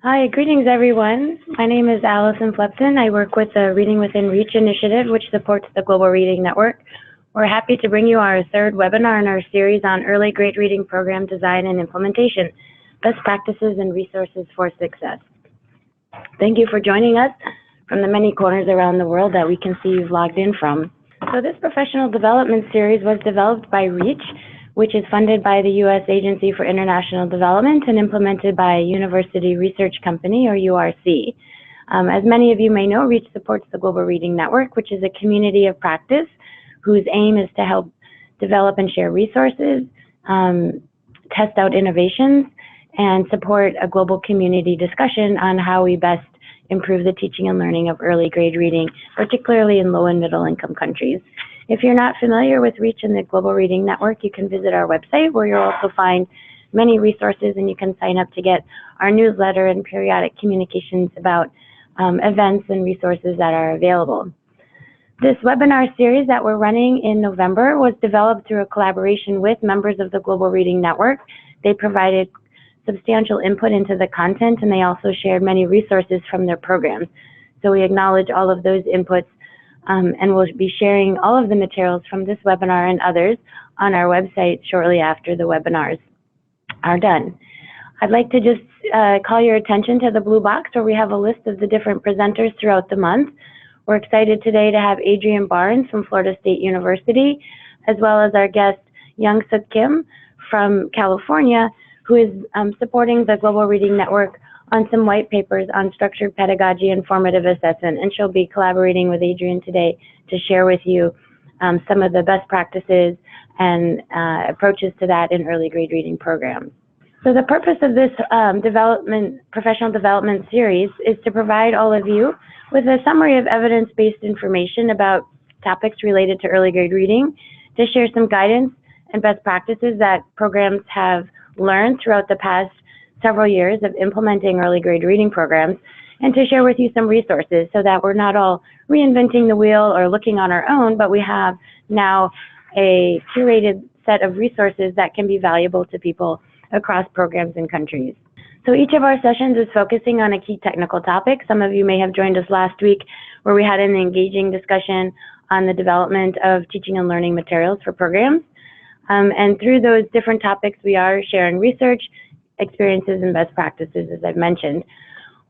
Hi, greetings everyone. My name is Allison Flepton. I work with the Reading Within Reach initiative, which supports the Global Reading Network. We're happy to bring you our third webinar in our series on early grade reading program design and implementation, best practices and resources for success. Thank you for joining us from the many corners around the world that we can see you've logged in from. So this professional development series was developed by REACH, which is funded by the U.S. Agency for International Development and implemented by University Research Company, or URC. As many of you may know, REACH supports the Global Reading Network, which is a community of practice whose aim is to help develop and share resources, test out innovations, and support a global community discussion on how we best improve the teaching and learning of early grade reading, particularly in low and middle income countries. If you're not familiar with REACH and the Global Reading Network, you can visit our website where you'll also find many resources, and you can sign up to get our newsletter and periodic communications about events and resources that are available. This webinar series that we're running in November was developed through a collaboration with members of the Global Reading Network. They provided substantial input into the content, and they also shared many resources from their programs. So we acknowledge all of those inputs, and we'll be sharing all of the materials from this webinar and others on our website shortly after the webinars are done. I'd like to just call your attention to the blue box where we have a list of the different presenters throughout the month. We're excited today to have Adrienne Barnes from Florida State University, as well as our guest Young-Suk Kim from California, who is supporting the Global Reading Network on some white papers on structured pedagogy and formative assessment, and she'll be collaborating with Adrienne today to share with you some of the best practices and approaches to that in early grade reading programs. So the purpose of this professional development series is to provide all of you with a summary of evidence-based information about topics related to early grade reading, to share some guidance and best practices that programs have learned throughout the past several years of implementing early grade reading programs, and to share with you some resources so that we're not all reinventing the wheel or looking on our own, but we have now a curated set of resources that can be valuable to people across programs and countries. So each of our sessions is focusing on a key technical topic. Some of you may have joined us last week where we had an engaging discussion on the development of teaching and learning materials for programs. And through those different topics, we are sharing research, experiences, and best practices, as I've mentioned.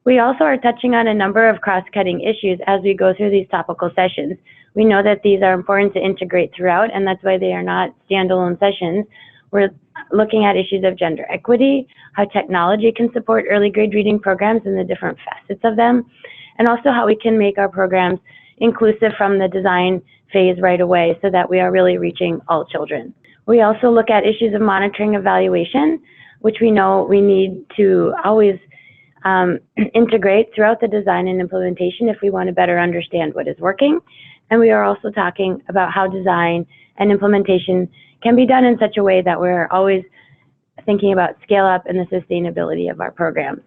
We also are touching on a number of cross-cutting issues as we go through these topical sessions. We know that these are important to integrate throughout, and that's why they are not standalone sessions. We're looking at issues of gender equity, how technology can support early grade reading programs and the different facets of them, and also how we can make our programs inclusive from the design phase right away so that we are really reaching all children. We also look at issues of monitoring evaluation, which we know we need to always integrate throughout the design and implementation if we want to better understand what is working. And we are also talking about how design and implementation can be done in such a way that we're always thinking about scale up and the sustainability of our programs.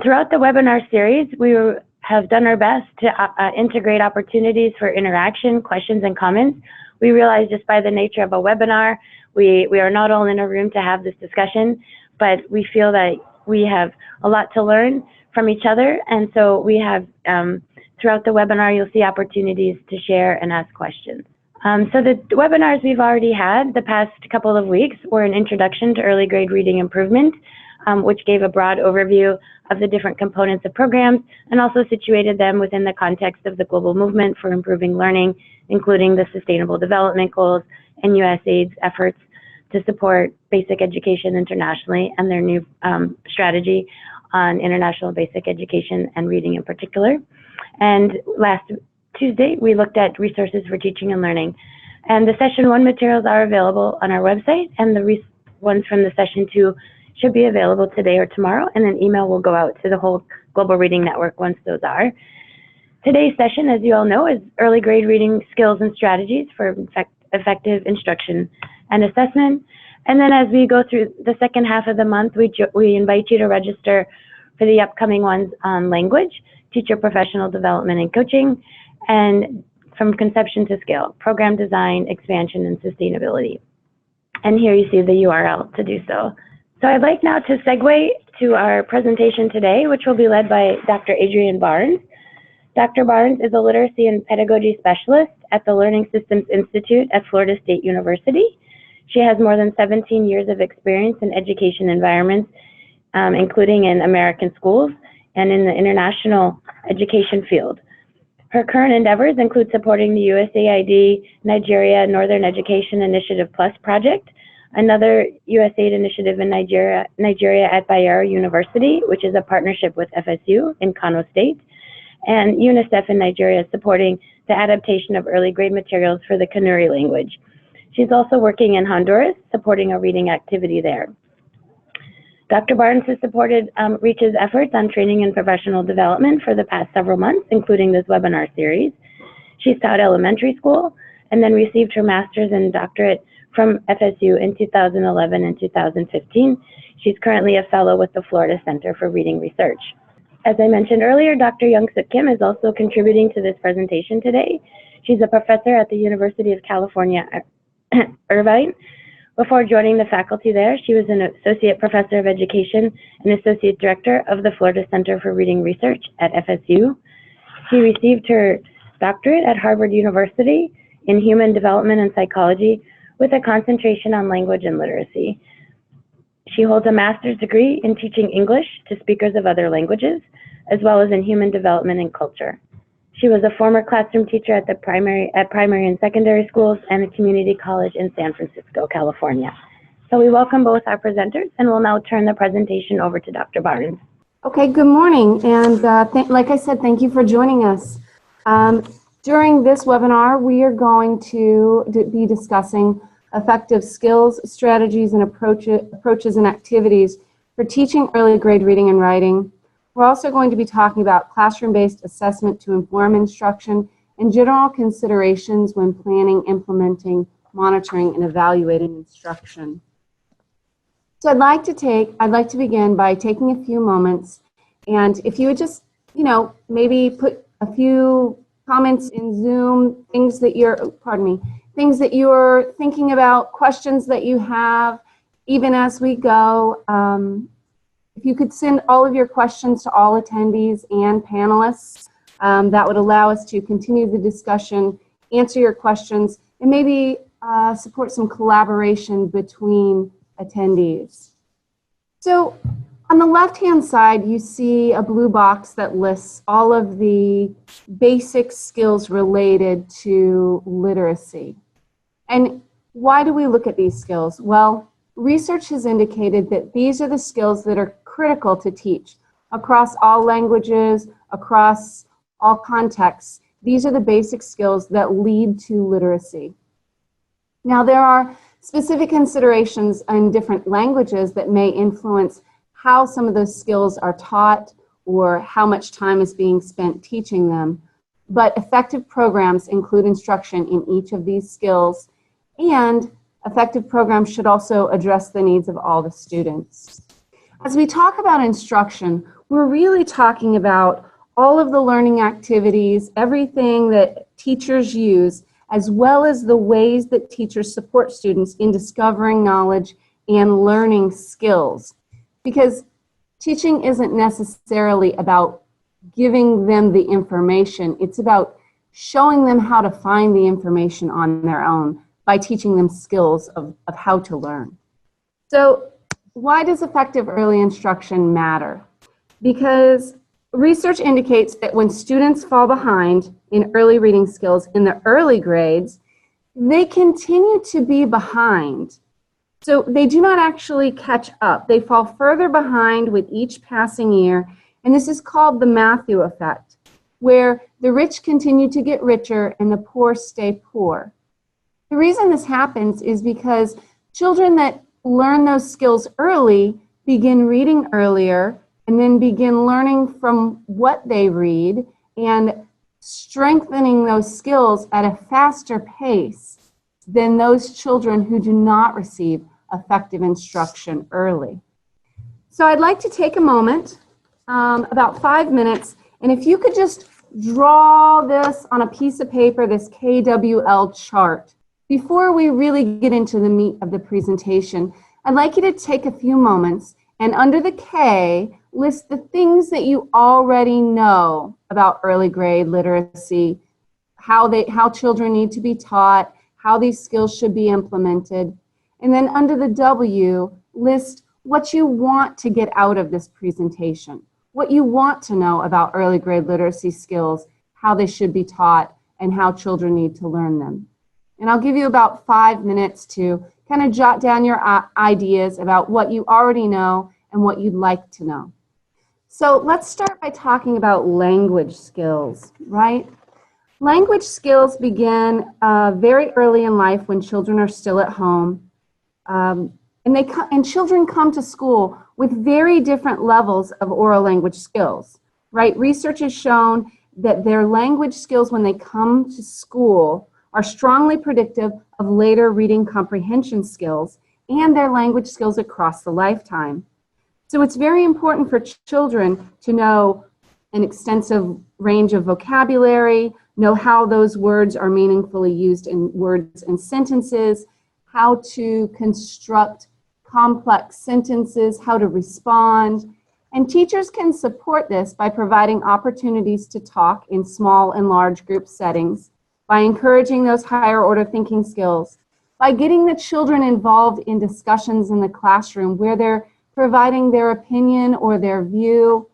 Throughout the webinar series, we have done our best to integrate opportunities for interaction, questions, and comments. We realize just by the nature of a webinar, we are not all in a room to have this discussion, but we feel that we have a lot to learn from each other, and so we have, throughout the webinar, you'll see opportunities to share and ask questions. So the webinars we've already had the past couple of weeks were an introduction to early grade reading improvement, which gave a broad overview of the different components of programs and also situated them within the context of the global movement for improving learning, including the Sustainable Development Goals and USAID's efforts to support basic education internationally and their new strategy on international basic education and reading in particular. And last Tuesday, we looked at resources for teaching and learning. And the session 1 materials are available on our website, and the ones from the session 2 should be available today or tomorrow, and an email will go out to the whole Global Reading Network once those are. Today's session, as you all know, is early grade reading skills and strategies for effective instruction and assessment. And then as we go through the second half of the month, we invite you to register for the upcoming ones on language, teacher professional development and coaching, and from conception to scale, program design, expansion, and sustainability. And here you see the URL to do so. So I'd like now to segue to our presentation today, which will be led by Dr. Adrienne Barnes. Dr. Barnes is a literacy and pedagogy specialist at the Learning Systems Institute at Florida State University. She has more than 17 years of experience in education environments, including in American schools and in the international education field. Her current endeavors include supporting the USAID Nigeria Northern Education Initiative Plus project, another USAID initiative in Nigeria at Bayero University, which is a partnership with FSU in Kano State, and UNICEF in Nigeria supporting the adaptation of early grade materials for the Kanuri language. She's also working in Honduras, supporting a reading activity there. Dr. Barnes has supported REACH's efforts on training and professional development for the past several months, including this webinar series. She's taught elementary school and then received her master's and doctorate from FSU in 2011 and 2015. She's currently a fellow with the Florida Center for Reading Research. As I mentioned earlier, Dr. Young-Suk Kim is also contributing to this presentation today. She's a professor at the University of California, Irvine. Before joining the faculty there, she was an associate professor of education and associate director of the Florida Center for Reading Research at FSU. She received her doctorate at Harvard University in human development and psychology with a concentration on language and literacy. She holds a master's degree in teaching English to speakers of other languages, as well as in human development and culture. She was a former classroom teacher at primary and secondary schools and a community college in San Francisco, California. So we welcome both our presenters, and we'll now turn the presentation over to Dr. Barnes. Okay, good morning, and like I said, thank you for joining us. During this webinar, we are going to be discussing effective skills, strategies, and approaches and activities for teaching early grade reading and writing. We're also going to be talking about classroom-based assessment to inform instruction and general considerations when planning, implementing, monitoring, and evaluating instruction. So I'd like to begin by taking a few moments, and if you would just, maybe put a few comments in Zoom, things that you're thinking about, questions that you have, even as we go. If you could send all of your questions to all attendees and panelists, that would allow us to continue the discussion, answer your questions, and maybe support some collaboration between attendees. So on the left-hand side, you see a blue box that lists all of the basic skills related to literacy. And why do we look at these skills? Well, research has indicated that these are the skills that are critical to teach across all languages, across all contexts. These are the basic skills that lead to literacy. Now, there are specific considerations in different languages that may influence how some of those skills are taught or how much time is being spent teaching them. But effective programs include instruction in each of these skills, and effective programs should also address the needs of all the students. As we talk about instruction, we're really talking about all of the learning activities, everything that teachers use, as well as the ways that teachers support students in discovering knowledge and learning skills. Because teaching isn't necessarily about giving them the information, it's about showing them how to find the information on their own by teaching them skills of how to learn. So why does effective early instruction matter? Because research indicates that when students fall behind in early reading skills in the early grades, they continue to be behind. So they do not actually catch up. They fall further behind with each passing year, and this is called the Matthew effect, where the rich continue to get richer and the poor stay poor. The reason this happens is because children that learn those skills early begin reading earlier and then begin learning from what they read and strengthening those skills at a faster pace than those children who do not receive effective instruction early. So I'd like to take a moment, about 5 minutes, and if you could just draw this on a piece of paper, this KWL chart. Before we really get into the meat of the presentation, I'd like you to take a few moments And under the K, list the things that you already know about early grade literacy, how children need to be taught, how these skills should be implemented. And then under the W, list what you want to get out of this presentation, what you want to know about early grade literacy skills, how they should be taught, and how children need to learn them. And I'll give you about 5 minutes to kind of jot down your ideas about what you already know and what you'd like to know. So let's start by talking about language skills, right? Language skills begin very early in life when children are still at home. And children come to school with very different levels of oral language skills, right? Research has shown that their language skills when they come to school are strongly predictive of later reading comprehension skills and their language skills across the lifetime. So it's very important for children to know an extensive range of vocabulary, know how those words are meaningfully used in words and sentences, how to construct complex sentences, how to respond. And teachers can support this by providing opportunities to talk in small and large group settings, by encouraging those higher order thinking skills, by getting the children involved in discussions in the classroom where they're providing their opinion or their view,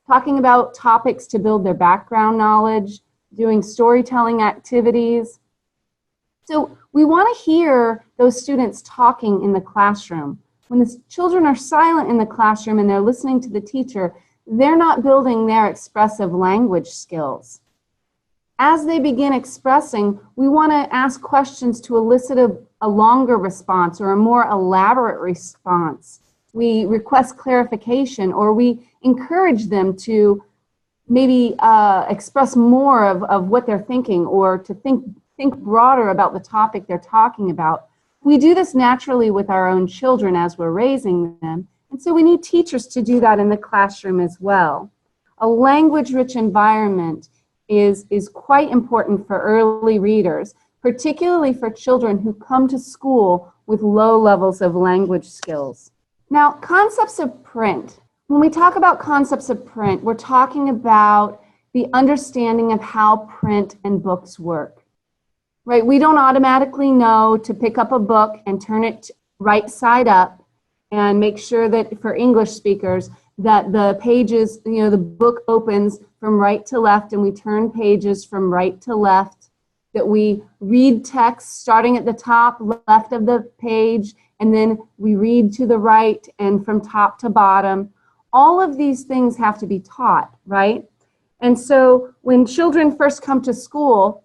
talking about topics to build their background knowledge, doing storytelling activities. So we want to hear those students talking in the classroom. When the children are silent in the classroom and they're listening to the teacher, they're not building their expressive language skills. As they begin expressing, we want to ask questions to elicit a longer response or a more elaborate response. We request clarification, or we encourage them to maybe express more of what they're thinking, or to think broader about the topic they're talking about. We do this naturally with our own children as we're raising them, and so we need teachers to do that in the classroom as well. A language-rich environment is quite important for early readers, particularly for children who come to school with low levels of language skills. Now, concepts of print. When we talk about concepts of print, we're talking about the understanding of how print and books work, right? We don't automatically know to pick up a book and turn it right side up and make sure that, for English speakers, that the pages, the book opens from right to left and we turn pages from right to left, that we read text starting at the top left of the page and then we read to the right and from top to bottom. All of these things have to be taught, right? And so when children first come to school,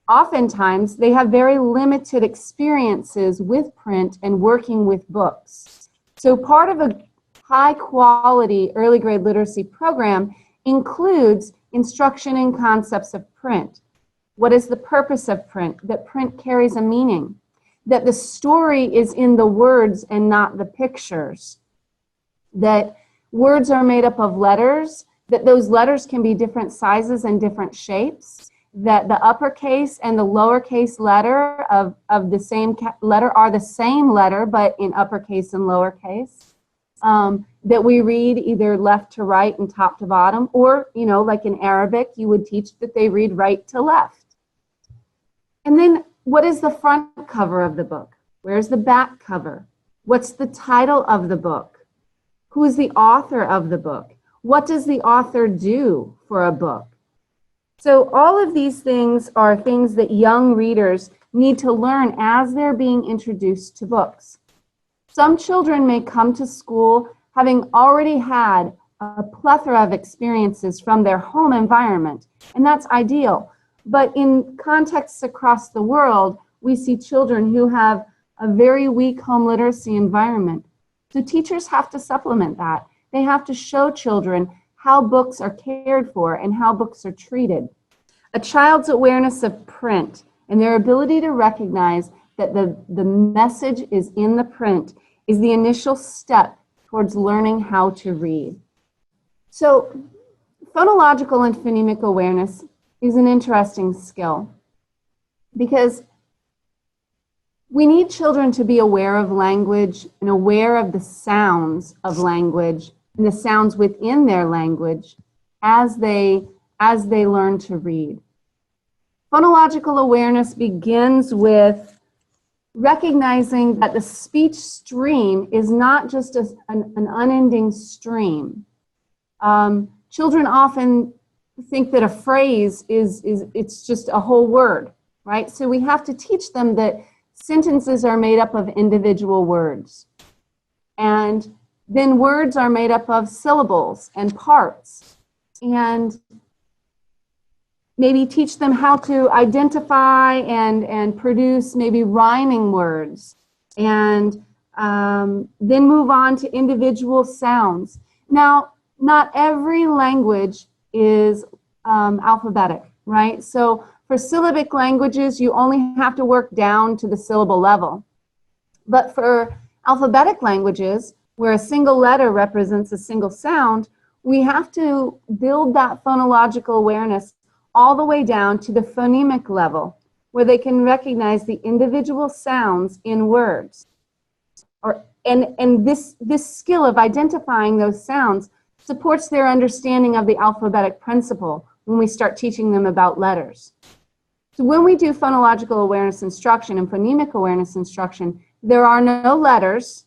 oftentimes they have very limited experiences with print and working with books. So part of a high quality early grade literacy program includes instruction in concepts of print. What is the purpose of print? That print carries a meaning. That the story is in the words and not the pictures. That words are made up of letters, that those letters can be different sizes and different shapes, that the uppercase and the lowercase letter of the same letter are the same letter, but in uppercase and lowercase. That we read either left to right and top to bottom, or, like in Arabic, you would teach that they read right to left. And then what is the front cover of the book? Where's the back cover? What's the title of the book? Who is the author of the book? What does the author do for a book? So all of these things are things that young readers need to learn as they're being introduced to books. Some children may come to school having already had a plethora of experiences from their home environment, and that's ideal. But in contexts across the world, we see children who have a very weak home literacy environment. So teachers have to supplement that. They have to show children how books are cared for and how books are treated. A child's awareness of print and their ability to recognize that the message is in the print is the initial step towards learning how to read. So phonological and phonemic awareness is an interesting skill because We need children to be aware of language and aware of the sounds of language and the sounds within their language as they learn to read. Phonological awareness begins with recognizing that the speech stream is not just an unending stream. Children often think that a phrase it's just a whole word, right? So we have to teach them that sentences are made up of individual words. And then words are made up of syllables and parts. And maybe teach them how to identify and produce maybe rhyming words. And then move on to individual sounds. Now, not every language is alphabetic, right? So for syllabic languages, you only have to work down to the syllable level. But for alphabetic languages, where a single letter represents a single sound, we have to build that phonological awareness all the way down to the phonemic level, where they can recognize the individual sounds in words. And this skill of identifying those sounds supports their understanding of the alphabetic principle when we start teaching them about letters. So when we do phonological awareness instruction and phonemic awareness instruction, there are no letters,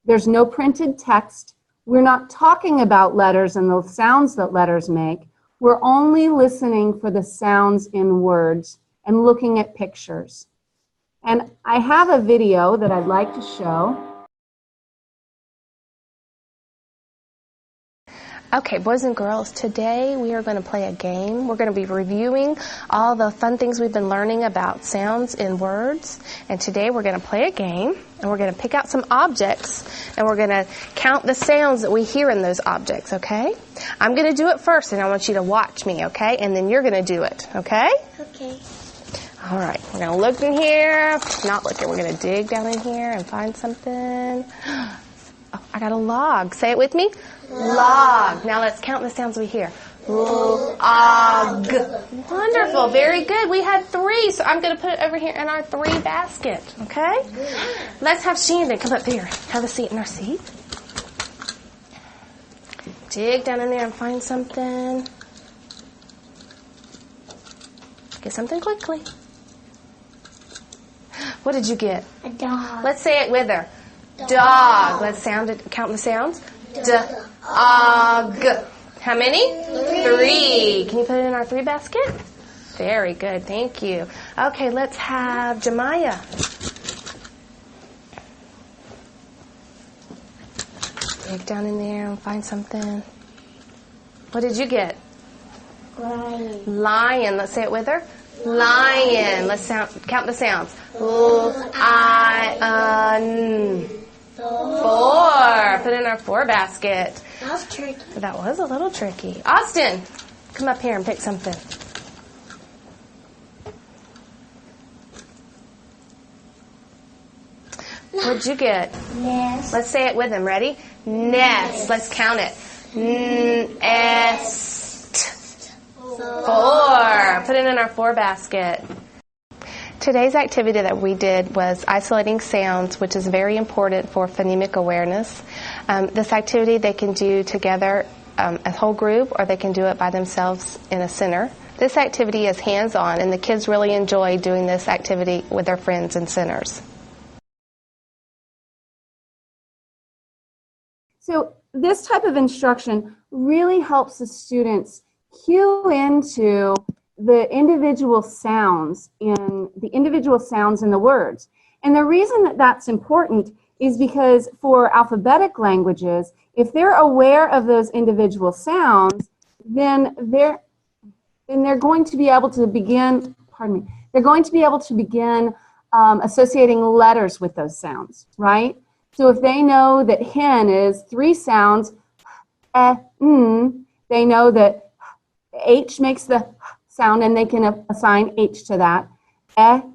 there's no printed text, we're not talking about letters and the sounds that letters make, we're only listening for the sounds in words and looking at pictures. And I have a video that I'd like to show. Okay, boys and girls, today we are going to play a game. We're going to be reviewing all the fun things we've been learning about sounds in words. And today we're going to play a game, and we're going to pick out some objects, and we're going to count the sounds that we hear in those objects, okay? I'm going to do it first, and I want you to watch me, okay? And then you're going to do it, okay? Okay. All right, we're going to look in here. Not looking. We're going to dig down in here and find something. Oh, I got a log. Say it with me. Log. Now let's count the sounds we hear. Log. Wonderful. Very good. We had 3, so I'm going to put it over here in our 3 basket. Okay? Let's have Shandon come up here. Have a seat in our seat. Dig down in there and find something. Get something quickly. What did you get? A dog. Let's say it with her. Dog. Let's count the sounds. Dog. How many? 3. Can you put it in our 3 basket? Very good. Thank you. Okay, let's have Jemiah. Dig down in there and find something. What did you get? Lion. Lion. Let's say it with her. Lion. Let's count the sounds. L-I-N. 4. Put it in our 4 basket. That was tricky. That was a little tricky. Austin, come up here and pick something. What'd you get? Nest. Let's say it with him. Ready? Nest. Let's count it. Nest. 4. Put it in our 4 basket. Today's activity that we did was isolating sounds, which is very important for phonemic awareness. This activity they can do together as a whole group, or they can do it by themselves in a center. This activity is hands-on, and the kids really enjoy doing this activity with their friends in centers. So this type of instruction really helps the students cue into the individual sounds in the words. And the reason that that's important is because for alphabetic languages, if they're aware of those individual sounds, then they're going to be able to begin, they're going to be able to begin associating letters with those sounds, right? So if they know that hen is 3 sounds, n, they know that H makes the sound, and they can assign H to that.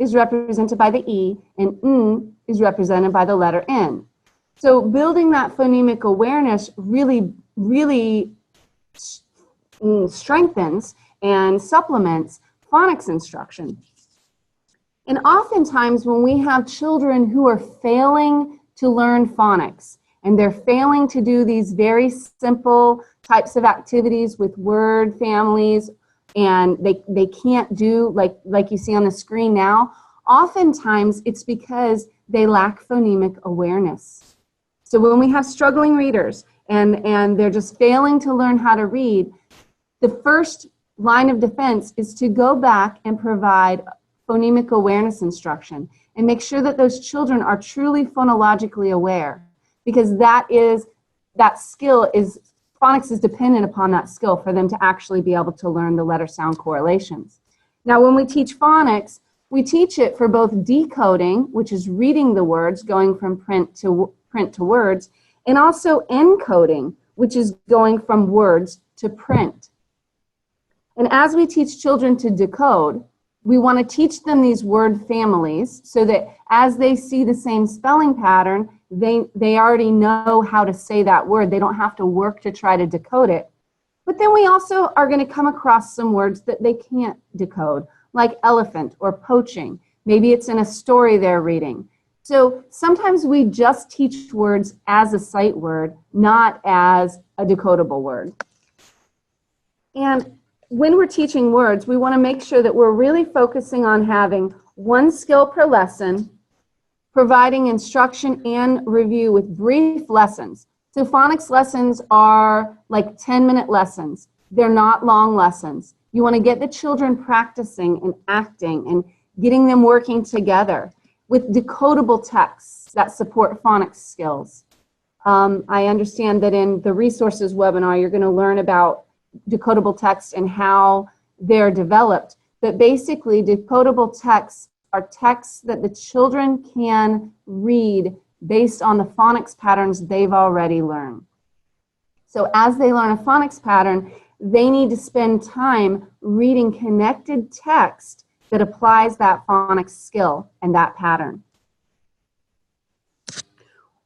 Is represented by the E, and N is represented by the letter N. So building that phonemic awareness really strengthens and supplements phonics instruction. And oftentimes when we have children who are failing to learn phonics, and they're failing to do these very simple types of activities with word families, and they can't do like you see on the screen now, oftentimes it's because they lack phonemic awareness. So when we have struggling readers and they're just failing to learn how to read, the first line of defense is to go back and provide phonemic awareness instruction and make sure that those children are truly phonologically aware, because that skill is, phonics is dependent upon that skill for them to actually be able to learn the letter sound correlations. Now when we teach phonics, we teach it for both decoding, which is reading the words, going from print to words, and also encoding, which is going from words to print. And as we teach children to decode, we want to teach them these word families so that as they see the same spelling pattern, they already know how to say that word. They don't have to work to try to decode it. But then we also are going to come across some words that they can't decode, like elephant or poaching. Maybe it's in a story they're reading. So sometimes we just teach words as a sight word, not as a decodable word. And when we're teaching words, we want to make sure that we're really focusing on having one skill per lesson, providing instruction and review with brief lessons. So phonics lessons are like 10-minute lessons. They're not long lessons. You want to get the children practicing and acting and getting them working together with decodable texts that support phonics skills. I understand that in the resources webinar, you're going to learn about decodable texts and how they're developed. But basically, decodable texts are texts that the children can read based on the phonics patterns they've already learned. So as they learn a phonics pattern, they need to spend time reading connected text that applies that phonics skill and that pattern.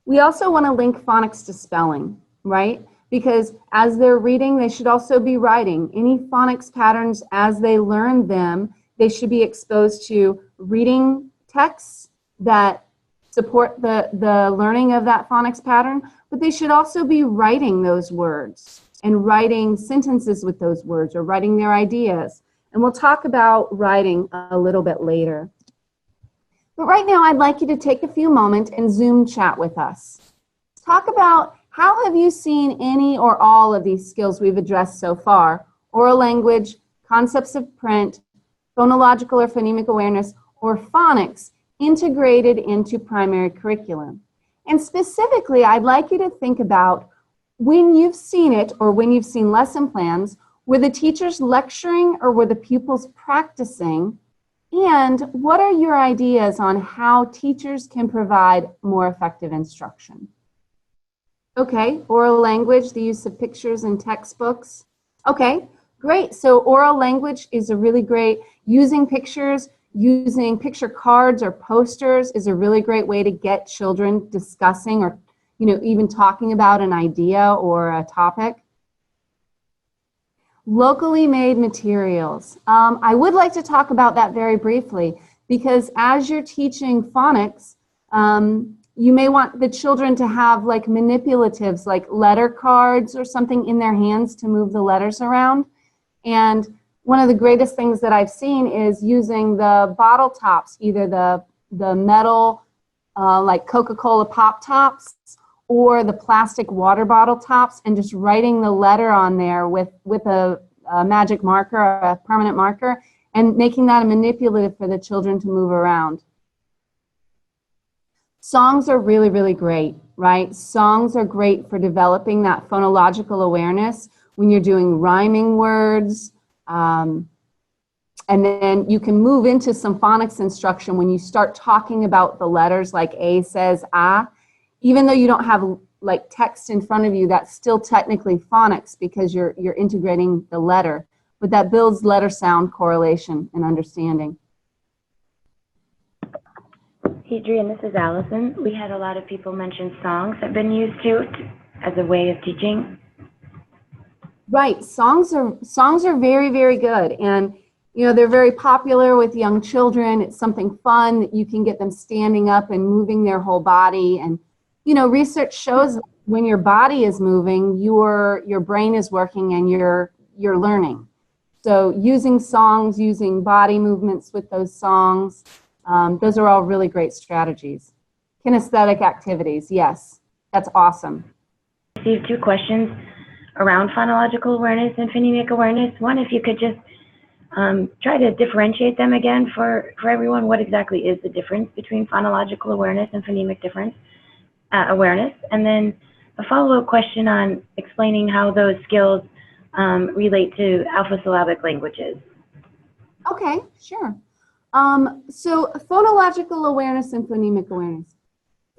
We also want to link phonics to spelling, right? Because as they're reading, they should also be writing. Any phonics patterns, as they learn them, they should be exposed to reading texts that support the learning of that phonics pattern, but they should also be writing those words and writing sentences with those words or writing their ideas. And we'll talk about writing a little bit later. But right now, I'd like you to take a few moments and Zoom chat with us. Talk about how have you seen any or all of these skills we've addressed so far: oral language, concepts of print, phonological or phonemic awareness, or phonics integrated into primary curriculum. And specifically, I'd like you to think about when you've seen it or when you've seen lesson plans, were the teachers lecturing or were the pupils practicing? And what are your ideas on how teachers can provide more effective instruction? Okay, oral language, the use of pictures and textbooks. Okay, great. So oral language is a really great, using pictures, using picture cards or posters is a really great way to get children discussing or, even talking about an idea or a topic. Locally made materials. I would like to talk about that very briefly, because as you're teaching phonics, you may want the children to have like manipulatives, like letter cards or something in their hands to move the letters around. And one of the greatest things that I've seen is using the bottle tops, either the metal like Coca-Cola pop tops or the plastic water bottle tops, and just writing the letter on there with a magic marker or a permanent marker, and making that a manipulative for the children to move around. Songs are really, really great, right? Songs are great for developing that phonological awareness when you're doing rhyming words. And then you can move into some phonics instruction when you start talking about the letters, like A says ah. Even though you don't have like text in front of you, that's still technically phonics because you're integrating the letter. But that builds letter sound correlation and understanding. Adrian, this is Allison. We had a lot of people mention songs have been used too as a way of teaching. Right, songs are very, very good. And You know, they're very popular with young children. It's something fun that you can get them standing up and moving their whole body. And, you know, research shows that when your body is moving, your brain is working and you're learning. So using songs, using body movements with those songs, those are all really great strategies. Kinesthetic activities, yes, that's awesome. I received 2 questions around phonological awareness and phonemic awareness. One, if you could just try to differentiate them again for everyone. What exactly is the difference between phonological awareness and phonemic awareness? And then a follow-up question on explaining how those skills relate to alpha-syllabic languages. Okay, sure. So phonological awareness and phonemic awareness.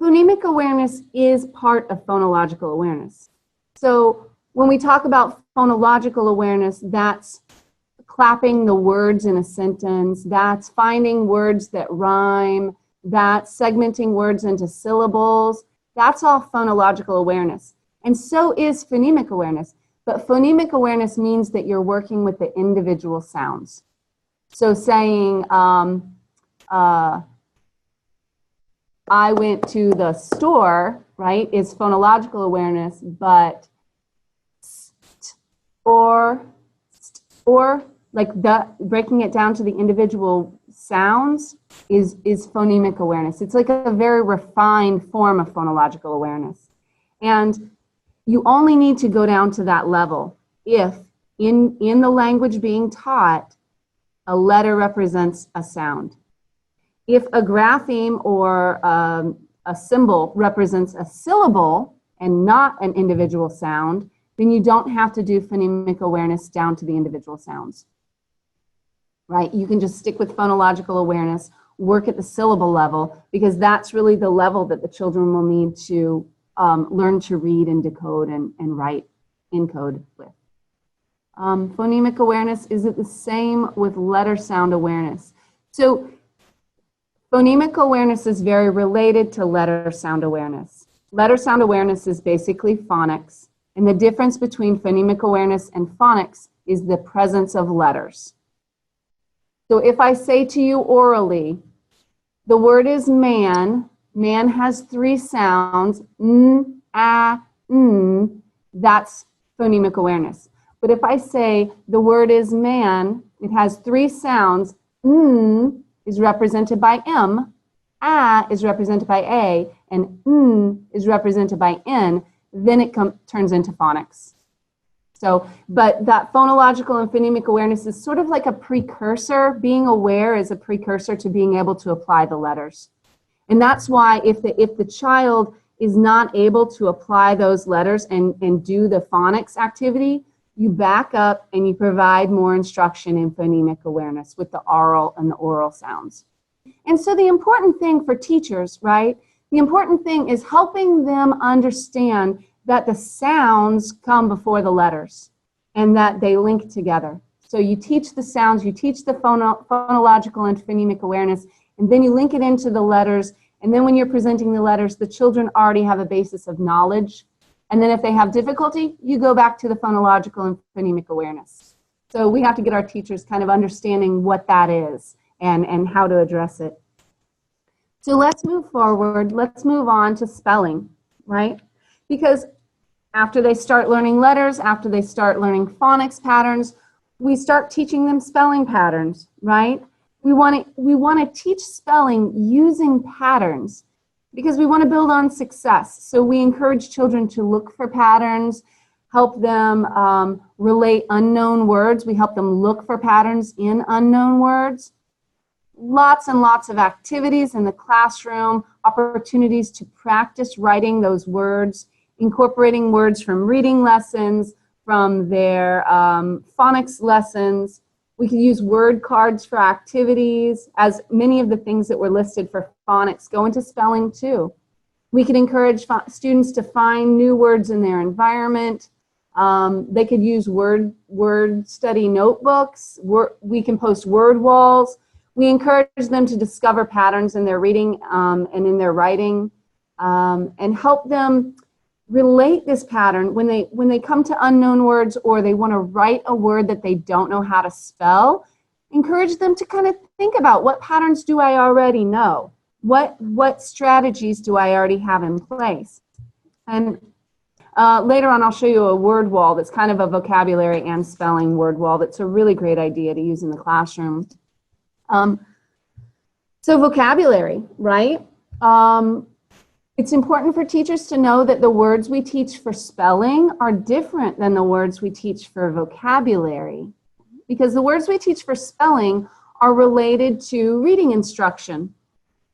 Phonemic awareness is part of phonological awareness. So when we talk about phonological awareness, that's clapping the words in a sentence, that's finding words that rhyme, that's segmenting words into syllables. That's all phonological awareness. And so is phonemic awareness. But phonemic awareness means that you're working with the individual sounds. So saying, I went to the store, right, is phonological awareness, but or like breaking it down to the individual sounds is phonemic awareness. It's like a very refined form of phonological awareness. And you only need to go down to that level if in the language being taught, a letter represents a sound. If a grapheme or a symbol represents a syllable and not an individual sound, then you don't have to do phonemic awareness down to the individual sounds. Right? You can just stick with phonological awareness, work at the syllable level, because that's really the level that the children will need to learn to read and decode and write encode with. Phonemic awareness, is it the same with letter sound awareness? So phonemic awareness is very related to letter sound awareness. Letter sound awareness is basically phonics, and the difference between phonemic awareness and phonics is the presence of letters. So if I say to you orally, the word is man, man has 3 sounds, n, a, n, that's phonemic awareness. But if I say the word is man, it has 3 sounds, n is represented by m, a is represented by a, and n is represented by n, then it turns into phonics. So, but that phonological and phonemic awareness is sort of like a precursor. Being aware is a precursor to being able to apply the letters. And that's why if the child is not able to apply those letters and do the phonics activity, you back up and you provide more instruction in phonemic awareness with the aural and the oral sounds. And so the important thing for teachers, right, the important thing is helping them understand that the sounds come before the letters and that they link together. So you teach the sounds, you teach the phonological and phonemic awareness, and then you link it into the letters, and then when you're presenting the letters, the children already have a basis of knowledge. And then if they have difficulty, you go back to the phonological and phonemic awareness. So we have to get our teachers kind of understanding what that is and how to address it. So let's move forward. Let's move on to spelling, right? Because after they start learning letters, after they start learning phonics patterns, we start teaching them spelling patterns, right? We want to teach spelling using patterns, because we want to build on success. So we encourage children to look for patterns, help them relate unknown words. We help them look for patterns in unknown words. Lots and lots of activities in the classroom, opportunities to practice writing those words, incorporating words from reading lessons, from their phonics lessons. We can use word cards for activities, as many of the things that were listed for phonics go into spelling too. We could encourage students to find new words in their environment. They could use word study notebooks. We can post word walls. We encourage them to discover patterns in their reading and in their writing, and help them relate this pattern when they come to unknown words, or they want to write a word that they don't know how to spell. encourage them to kind of think about what patterns do I already know? What strategies do I already have in place? And later on, I'll show you a word wall that's kind of a vocabulary and spelling word wall that's a really great idea to use in the classroom. So vocabulary, right? It's important for teachers to know that the words we teach for spelling are different than the words we teach for vocabulary, because the words we teach for spelling are related to reading instruction.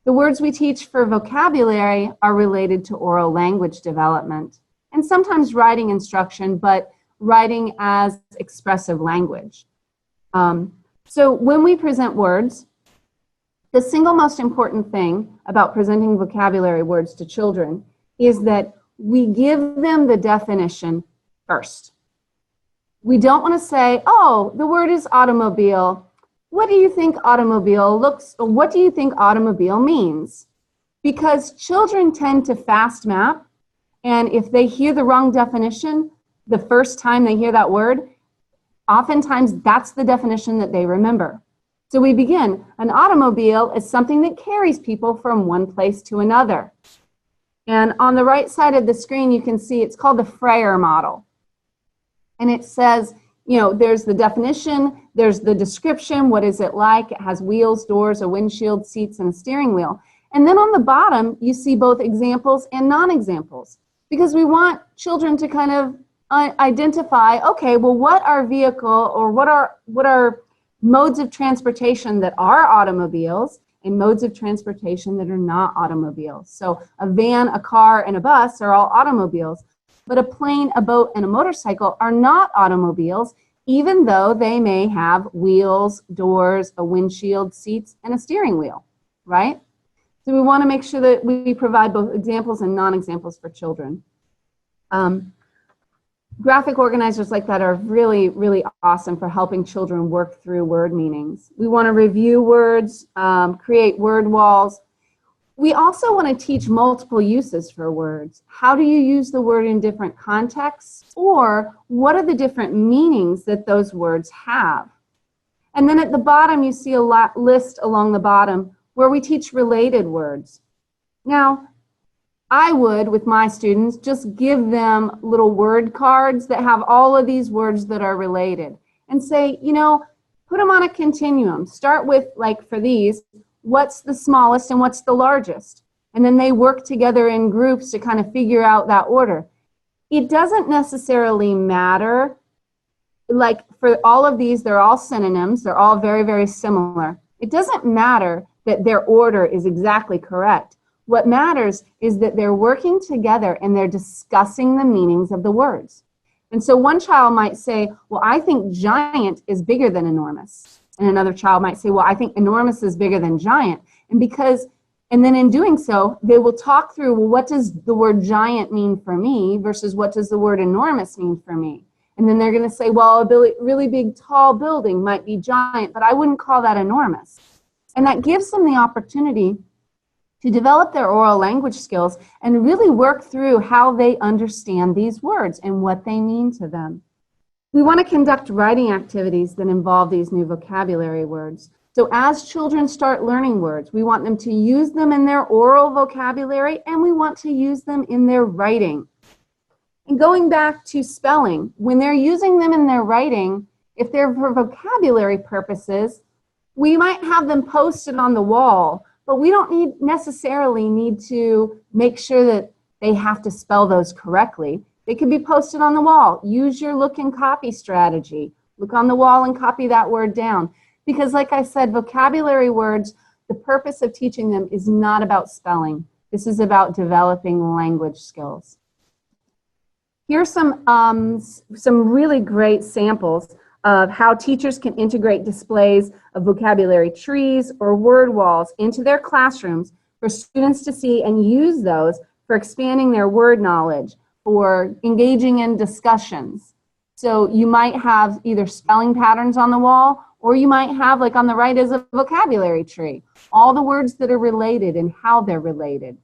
The words we teach for vocabulary are related to oral language development, and sometimes writing instruction, but writing as expressive language. So when we present words, the single most important thing about presenting vocabulary words to children is that we give them the definition first. We don't want to say, oh, the word is automobile. What do you think automobile looks, or what do you think automobile means? Because children tend to fast map, and if they hear the wrong definition the first time they hear that word, oftentimes that's the definition that they remember. So we begin, an automobile is something that carries people from one place to another. And on the right side of the screen, you can see it's called the Freyer model. And it says, you know, there's the definition, there's the description, what is it like? It has wheels, doors, a windshield, seats, and a steering wheel. And then on the bottom, you see both examples and non-examples, because we want children to kind of identify, okay, well, what are vehicle, or what are modes of transportation that are automobiles and modes of transportation that are not automobiles. So a van, a car, and a bus are all automobiles, but a plane, a boat, and a motorcycle are not automobiles, even though they may have wheels, doors, a windshield, seats, and a steering wheel, right? So we want to make sure that we provide both examples and non-examples for children. Graphic organizers like that are really, really awesome for helping children work through word meanings. We want to review words, create word walls. We also want to teach multiple uses for words. How do you use the word in different contexts? Or what are the different meanings that those words have? And then at the bottom, you see a list along the bottom where we teach related words. Now, I would, with my students, just give them little word cards that have all of these words that are related and say, you know, put them on a continuum. Start with, like for these, what's the smallest and what's the largest? And then they work together in groups to kind of figure out that order. It doesn't necessarily matter. Like for all of these, they're all synonyms. They're all very, very similar. It doesn't matter that their order is exactly correct. What matters is that they're working together and they're discussing the meanings of the words. And so one child might say, well, I think giant is bigger than enormous. And another child might say, well, I think enormous is bigger than giant. And then in doing so, they will talk through, well, what does the word giant mean for me versus what does the word enormous mean for me? And then they're going to say, well, a really big, tall building might be giant, but I wouldn't call that enormous. And that gives them the opportunity to develop their oral language skills and really work through how they understand these words and what they mean to them. We want to conduct writing activities that involve these new vocabulary words. So as children start learning words, we want them to use them in their oral vocabulary, and we want to use them in their writing. And going back to spelling, when they're using them in their writing, if they're for vocabulary purposes, we might have them posted on the wall, but we don't necessarily need to make sure that they have to spell those correctly. They can be posted on the wall. Use your look and copy strategy. Look on the wall and copy that word down. Because like I said, vocabulary words, the purpose of teaching them is not about spelling. This is about developing language skills. Here's some really great samples of how teachers can integrate displays of vocabulary trees or word walls into their classrooms for students to see and use those for expanding their word knowledge or engaging in discussions. So you might have either spelling patterns on the wall, or you might have, like on the right is a vocabulary tree, all the words that are related and how they're related.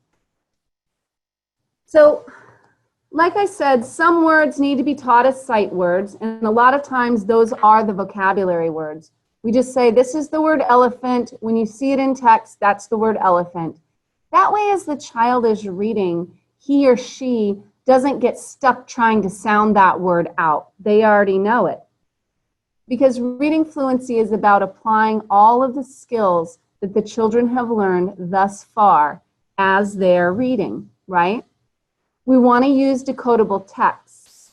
So, like I said, some words need to be taught as sight words, and a lot of times those are the vocabulary words. We just say, this is the word elephant. When you see it in text, that's the word elephant. That way, as the child is reading, he or she doesn't get stuck trying to sound that word out. They already know it. Because reading fluency is about applying all of the skills that the children have learned thus far as they're reading, right? We want to use decodable texts.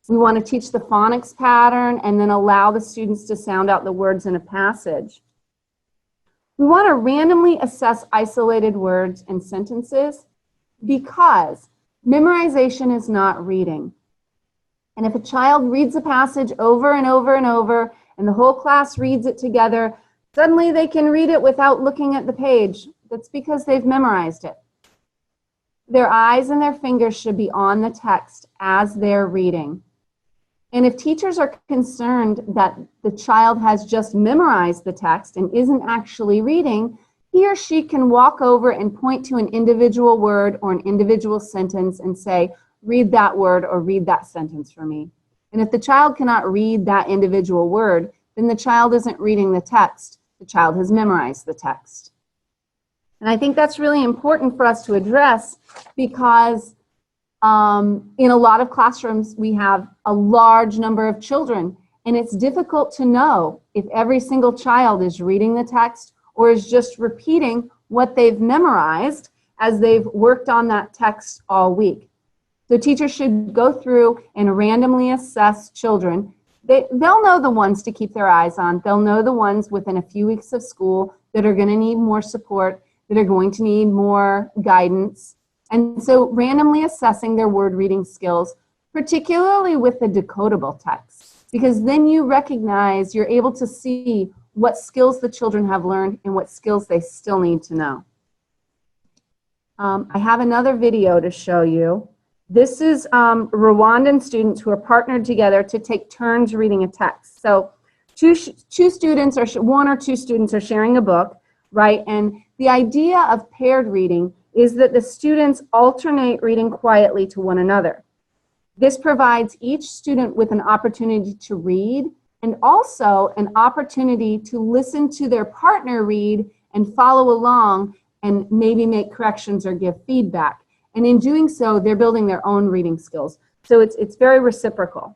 We want to teach the phonics pattern and then allow the students to sound out the words in a passage. We want to randomly assess isolated words and sentences because memorization is not reading. And if a child reads a passage over and over and over, and the whole class reads it together, suddenly they can read it without looking at the page. That's because they've memorized it. Their eyes and their fingers should be on the text as they're reading. And if teachers are concerned that the child has just memorized the text and isn't actually reading, he or she can walk over and point to an individual word or an individual sentence and say, read that word or read that sentence for me. And if the child cannot read that individual word, then the child isn't reading the text. The child has memorized the text. And I think that's really important for us to address because in a lot of classrooms, we have a large number of children, and it's difficult to know if every single child is reading the text or is just repeating what they've memorized as they've worked on that text all week. So teachers should go through and randomly assess children. They'll know the ones to keep their eyes on. They'll know the ones within a few weeks of school that are going to need more support, that are going to need more guidance. And so randomly assessing their word reading skills, particularly with the decodable text, because then you recognize, you're able to see what skills the children have learned and what skills they still need to know. I have another video to show you. This is Rwandan students who are partnered together to take turns reading a text. So one or two students are sharing a book, right? And the idea of paired reading is that the students alternate reading quietly to one another. This provides each student with an opportunity to read and also an opportunity to listen to their partner read and follow along and maybe make corrections or give feedback. And in doing so, they're building their own reading skills. So it's very reciprocal.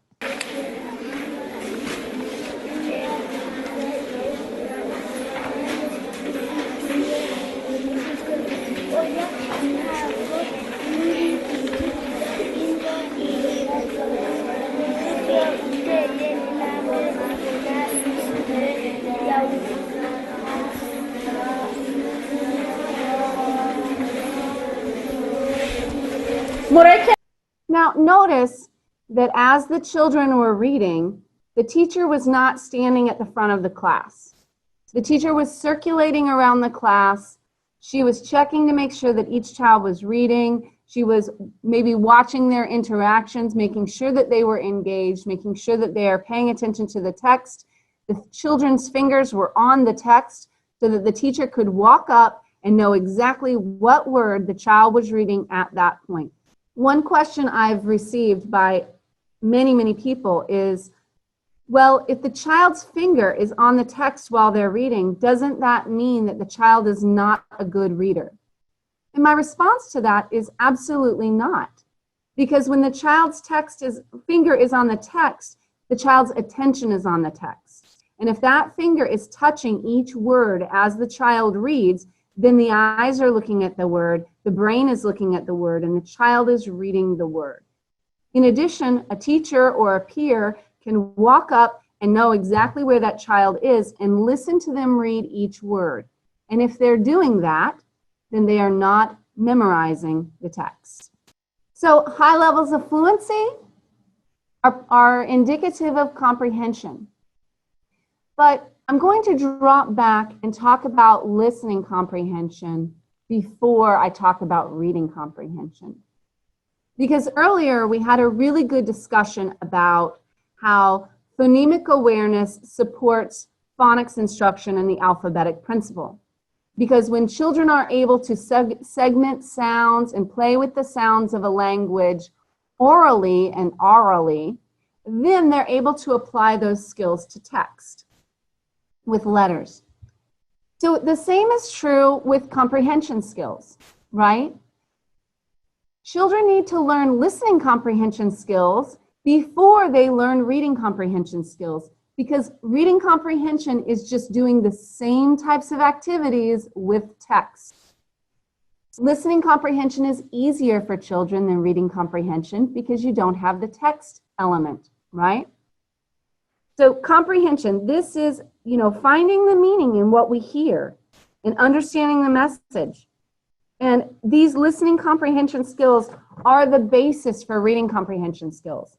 Now notice that as the children were reading, the teacher was not standing at the front of the class. The teacher was circulating around the class. She was checking to make sure that each child was reading. She was maybe watching their interactions, making sure that they were engaged, making sure that they are paying attention to the text. The children's fingers were on the text so that the teacher could walk up and know exactly what word the child was reading at that point. One question I've received by many, many people is, well, if the child's finger is on the text while they're reading, doesn't that mean that the child is not a good reader? And my response to that is absolutely not. Because when the child's finger is on the text, the child's attention is on the text. And if that finger is touching each word as the child reads, then the eyes are looking at the word, the brain is looking at the word, and the child is reading the word. In addition, a teacher or a peer can walk up and know exactly where that child is and listen to them read each word. And if they're doing that, then they are not memorizing the text. So high levels of fluency are indicative of comprehension. But I'm going to drop back and talk about listening comprehension before I talk about reading comprehension. Because earlier we had a really good discussion about how phonemic awareness supports phonics instruction and the alphabetic principle. Because when children are able to segment sounds and play with the sounds of a language orally and aurally, then they're able to apply those skills to text. with letters. So the same is true with comprehension skills, right? Children need to learn listening comprehension skills before they learn reading comprehension skills, because reading comprehension is just doing the same types of activities with text. Listening comprehension is easier for children than reading comprehension because you don't have the text element, right? So comprehension, this is, finding the meaning in what we hear and understanding the message. And these listening comprehension skills are the basis for reading comprehension skills.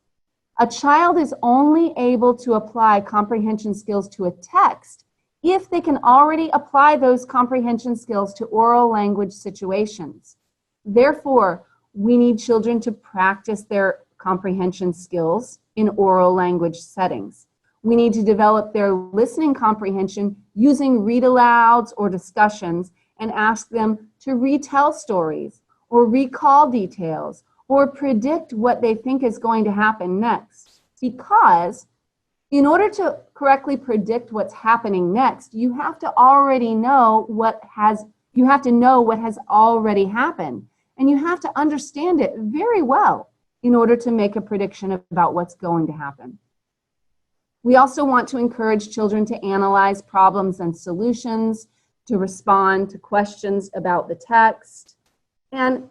A child is only able to apply comprehension skills to a text if they can already apply those comprehension skills to oral language situations. Therefore, we need children to practice their comprehension skills in oral language settings. We need to develop their listening comprehension using read-alouds or discussions and ask them to retell stories or recall details or predict what they think is going to happen next. Because in order to correctly predict what's happening next, you have to already know what has already happened. And you have to understand it very well in order to make a prediction about what's going to happen. We also want to encourage children to analyze problems and solutions, to respond to questions about the text. And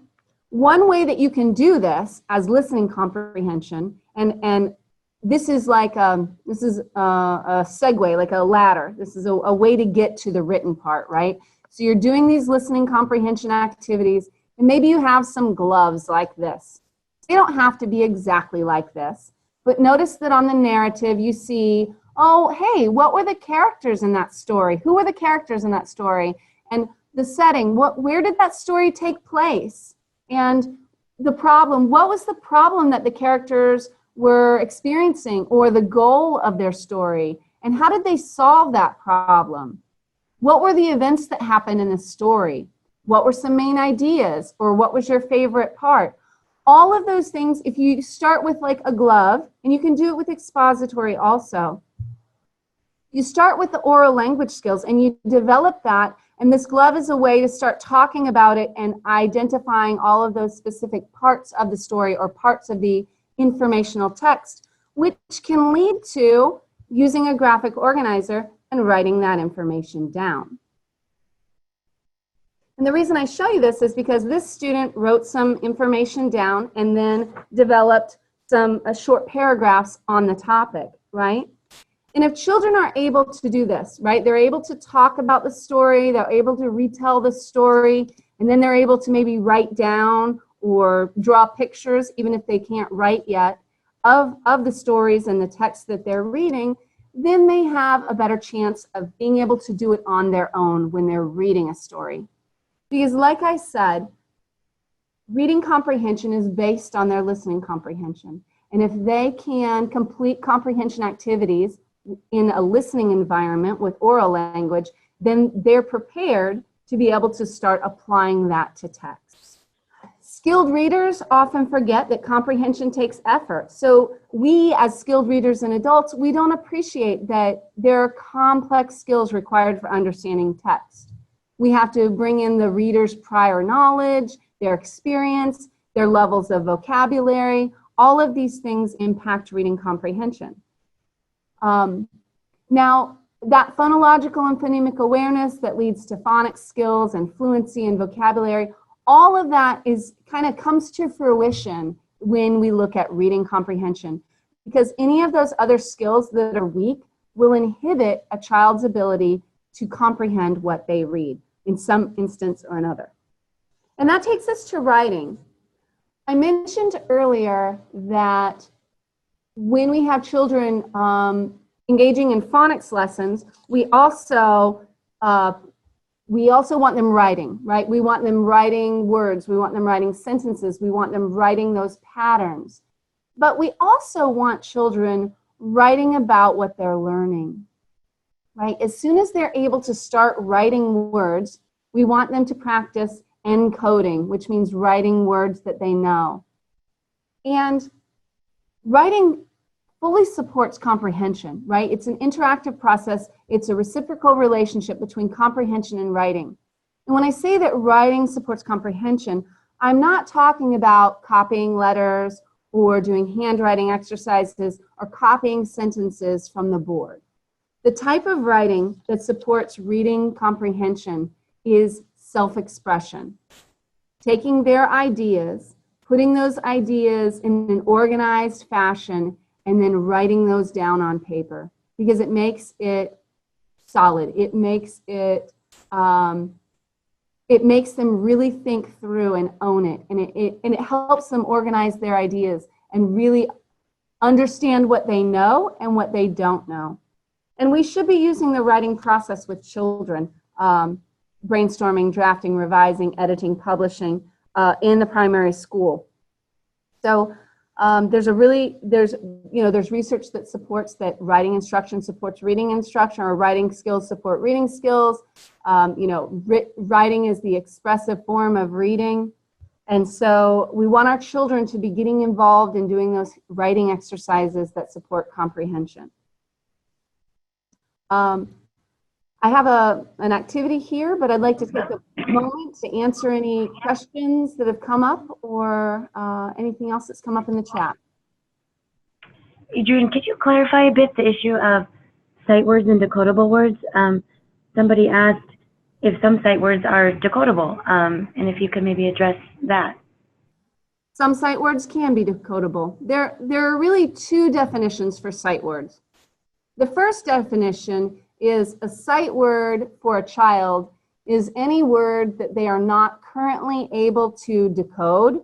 one way that you can do this as listening comprehension, and this is like a segue, like a ladder. This is a way to get to the written part, right? So you're doing these listening comprehension activities, and maybe you have some gloves like this. They don't have to be exactly like this, but notice that on the narrative you see, oh, hey, what were the characters in that story? Who were the characters in that story? And the setting, where did that story take place? And the problem, what was the problem that the characters were experiencing, or the goal of their story? And how did they solve that problem? What were the events that happened in the story? What were some main ideas, or what was your favorite part? All of those things, if you start with like a glove, and you can do it with expository also, you start with the oral language skills and you develop that, and this glove is a way to start talking about it and identifying all of those specific parts of the story or parts of the informational text, which can lead to using a graphic organizer and writing that information down. And the reason I show you this is because this student wrote some information down and then developed some short paragraphs on the topic, right? And if children are able to do this, right, they're able to talk about the story, they're able to retell the story, and then they're able to maybe write down or draw pictures, even if they can't write yet, of the stories and the text that they're reading, then they have a better chance of being able to do it on their own when they're reading a story. Because like I said, reading comprehension is based on their listening comprehension. And if they can complete comprehension activities in a listening environment with oral language, then they're prepared to be able to start applying that to text. Skilled readers often forget that comprehension takes effort. So we, as skilled readers and adults, we don't appreciate that there are complex skills required for understanding text. We have to bring in the reader's prior knowledge, their experience, their levels of vocabulary. All of these things impact reading comprehension. Now, that phonological and phonemic awareness that leads to phonics skills and fluency and vocabulary, all of that kind of comes to fruition when we look at reading comprehension, because any of those other skills that are weak will inhibit a child's ability to comprehend what they read in some instance or another. And that takes us to writing. I mentioned earlier that when we have children engaging in phonics lessons, we also want them writing, right? We want them writing words, we want them writing sentences, we want them writing those patterns. But we also want children writing about what they're learning, right? As soon as they're able to start writing words, we want them to practice encoding, which means writing words that they know. And writing fully supports comprehension, right? It's an interactive process. It's a reciprocal relationship between comprehension and writing. And when I say that writing supports comprehension, I'm not talking about copying letters or doing handwriting exercises or copying sentences from the board. The type of writing that supports reading comprehension is self-expression. Taking their ideas, putting those ideas in an organized fashion, and then writing those down on paper, because it makes it solid. It makes it, it makes them really think through and own it, and it helps them organize their ideas and really understand what they know and what they don't know. And we should be using the writing process with children, brainstorming, drafting, revising, editing, publishing in the primary school. So there's research that supports that writing instruction supports reading instruction, or writing skills support reading skills. Writing is the expressive form of reading. And so we want our children to be getting involved in doing those writing exercises that support comprehension. I have an activity here, but I'd like to take a moment to answer any questions that have come up, or anything else that's come up in the chat. Adrian, could you clarify a bit the issue of sight words and decodable words? Somebody asked if some sight words are decodable, and if you could maybe address that. Some sight words can be decodable. There are really two definitions for sight words. The first definition is a sight word for a child is any word that they are not currently able to decode.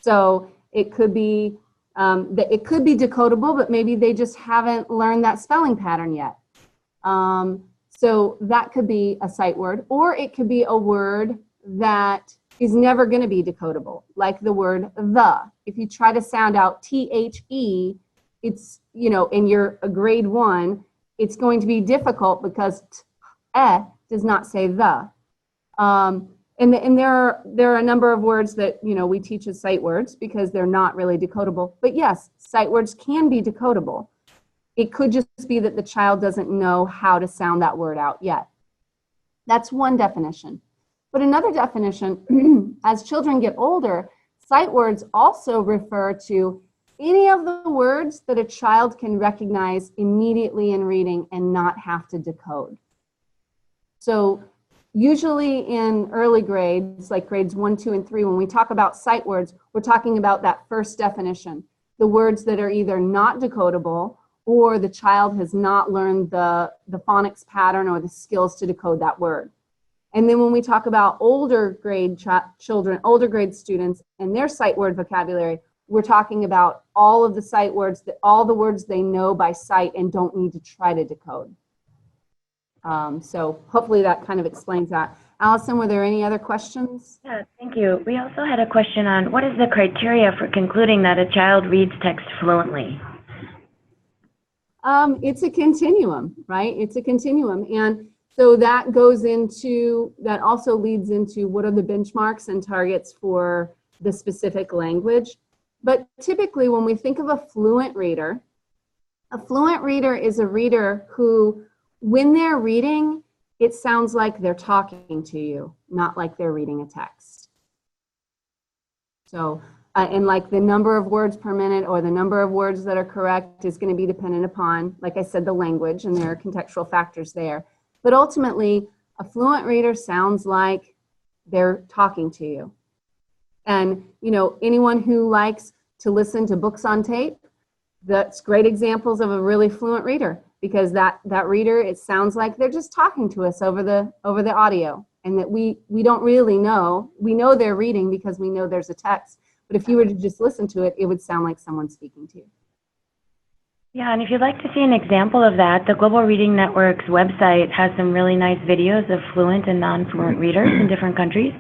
So it could be decodable, but maybe they just haven't learned that spelling pattern yet. So that could be a sight word, or it could be a word that is never going to be decodable, like the word the. If you try to sound out T-H-E, it's, and you're a grade 1, it's going to be difficult because does not say the. And there are a number of words that, we teach as sight words because they're not really decodable. But yes, sight words can be decodable. It could just be that the child doesn't know how to sound that word out yet. That's one definition. But another definition, as children get older, sight words also refer to any of the words that a child can recognize immediately in reading and not have to decode. So usually in early grades, like grades 1, 2, and 3, when we talk about sight words, we're talking about that first definition, the words that are either not decodable or the child has not learned the phonics pattern or the skills to decode that word. And then when we talk about older grade children, older grade students and their sight word vocabulary, we're talking about all of the sight words, all the words they know by sight and don't need to try to decode. So hopefully that kind of explains that. Allison, were there any other questions? Yeah, thank you. We also had a question on what is the criteria for concluding that a child reads text fluently? It's a continuum, right? It's a continuum. And so that also leads into what are the benchmarks and targets for the specific language. But typically when we think of a fluent reader is a reader who, when they're reading, it sounds like they're talking to you, not like they're reading a text. So, and like the number of words per minute or the number of words that are correct is going to be dependent upon, like I said, the language, and there are contextual factors there. But ultimately, a fluent reader sounds like they're talking to you. And, anyone who likes to listen to books on tape, that's great examples of a really fluent reader, because that reader, it sounds like they're just talking to us over the audio, and that we don't really know. We know they're reading because we know there's a text, but if you were to just listen to it, it would sound like someone speaking to you. Yeah, and if you'd like to see an example of that, the Global Reading Network's website has some really nice videos of fluent and non-fluent readers in different countries.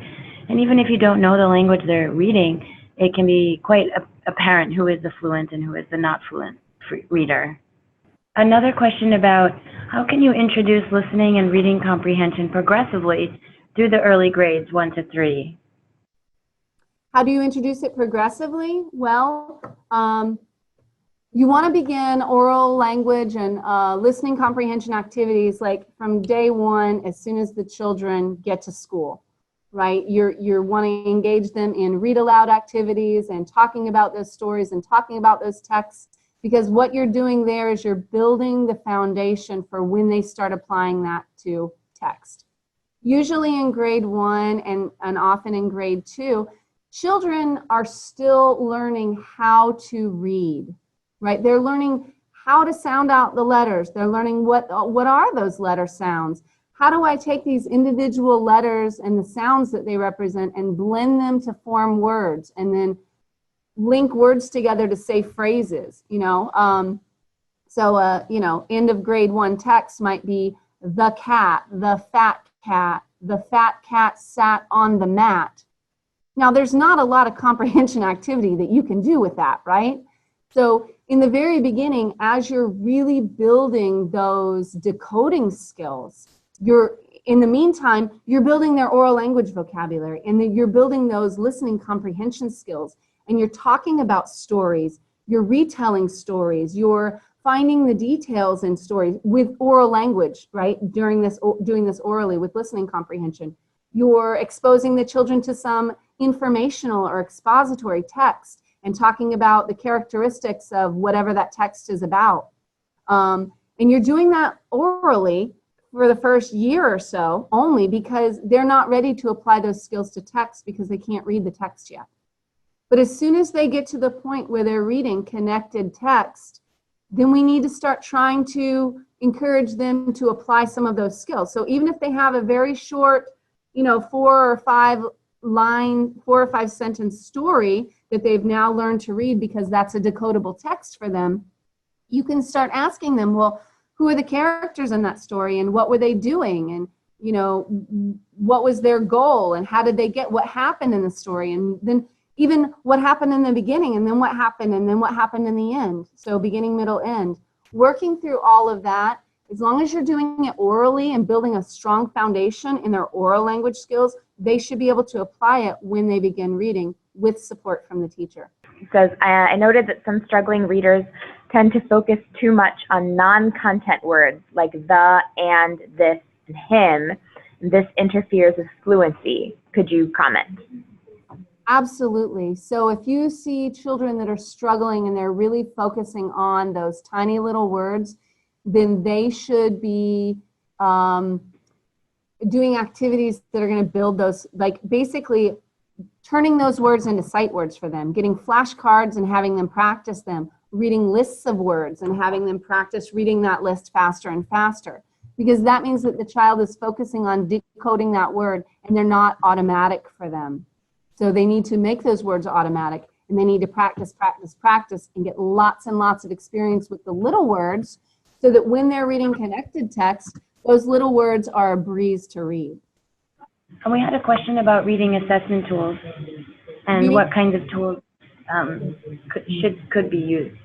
And even if you don't know the language they're reading, it can be quite apparent who is the fluent and who is the not fluent reader. Another question about how can you introduce listening and reading comprehension progressively through the early grades 1 to 3? How do you introduce it progressively? Well, You want to begin oral language and listening comprehension activities like from day one, as soon as the children get to school, right? You're wanting to engage them in read aloud activities and talking about those stories and talking about those texts, because what you're doing there is you're building the foundation for when they start applying that to text. Usually in grade 1 and often in grade 2, children are still learning how to read. Right? They're learning how to sound out the letters. They're learning what are those letter sounds. How do I take these individual letters and the sounds that they represent and blend them to form words and then link words together to say phrases, you know? You know, end of grade 1 text might be the cat, the fat cat sat on the mat. Now, there's not a lot of comprehension activity that you can do with that, right? So in the very beginning, as you're really building those decoding skills, in the meantime, you're building their oral language vocabulary, and then you're building those listening comprehension skills, and you're talking about stories, you're retelling stories, you're finding the details in stories with oral language, right, doing this orally with listening comprehension. You're exposing the children to some informational or expository text and talking about the characteristics of whatever that text is about. And you're doing that orally for the first year or so only because they're not ready to apply those skills to text because they can't read the text yet. But as soon as they get to the point where they're reading connected text, then we need to start trying to encourage them to apply some of those skills. So even if they have a very short, you know, 4 or 5 sentence story that they've now learned to read because that's a decodable text for them, you can start asking them, well, who are the characters in that story and what were they doing? And, you know, what was their goal and how did they get, what happened in the story? And then even what happened in the beginning and then what happened and then what happened in the end. So beginning, middle, end. Working through all of that, as long as you're doing it orally and building a strong foundation in their oral language skills, they should be able to apply it when they begin reading with support from the teacher. It says, I noted that some struggling readers tend to focus too much on non-content words like the, and, this, and him. This interferes with fluency. Could you comment? Absolutely. So if you see children that are struggling and they're really focusing on those tiny little words, then they should be doing activities that are going to build those, like basically turning those words into sight words for them, getting flashcards and having them practice them, reading lists of words and having them practice reading that list faster and faster, because that means that the child is focusing on decoding that word and they're not automatic for them. So they need to make those words automatic, and they need to practice, practice, practice, and get lots and lots of experience with the little words so that when they're reading connected text, those little words are a breeze to read. And we had a question about reading assessment tools and what kinds of tools could be used.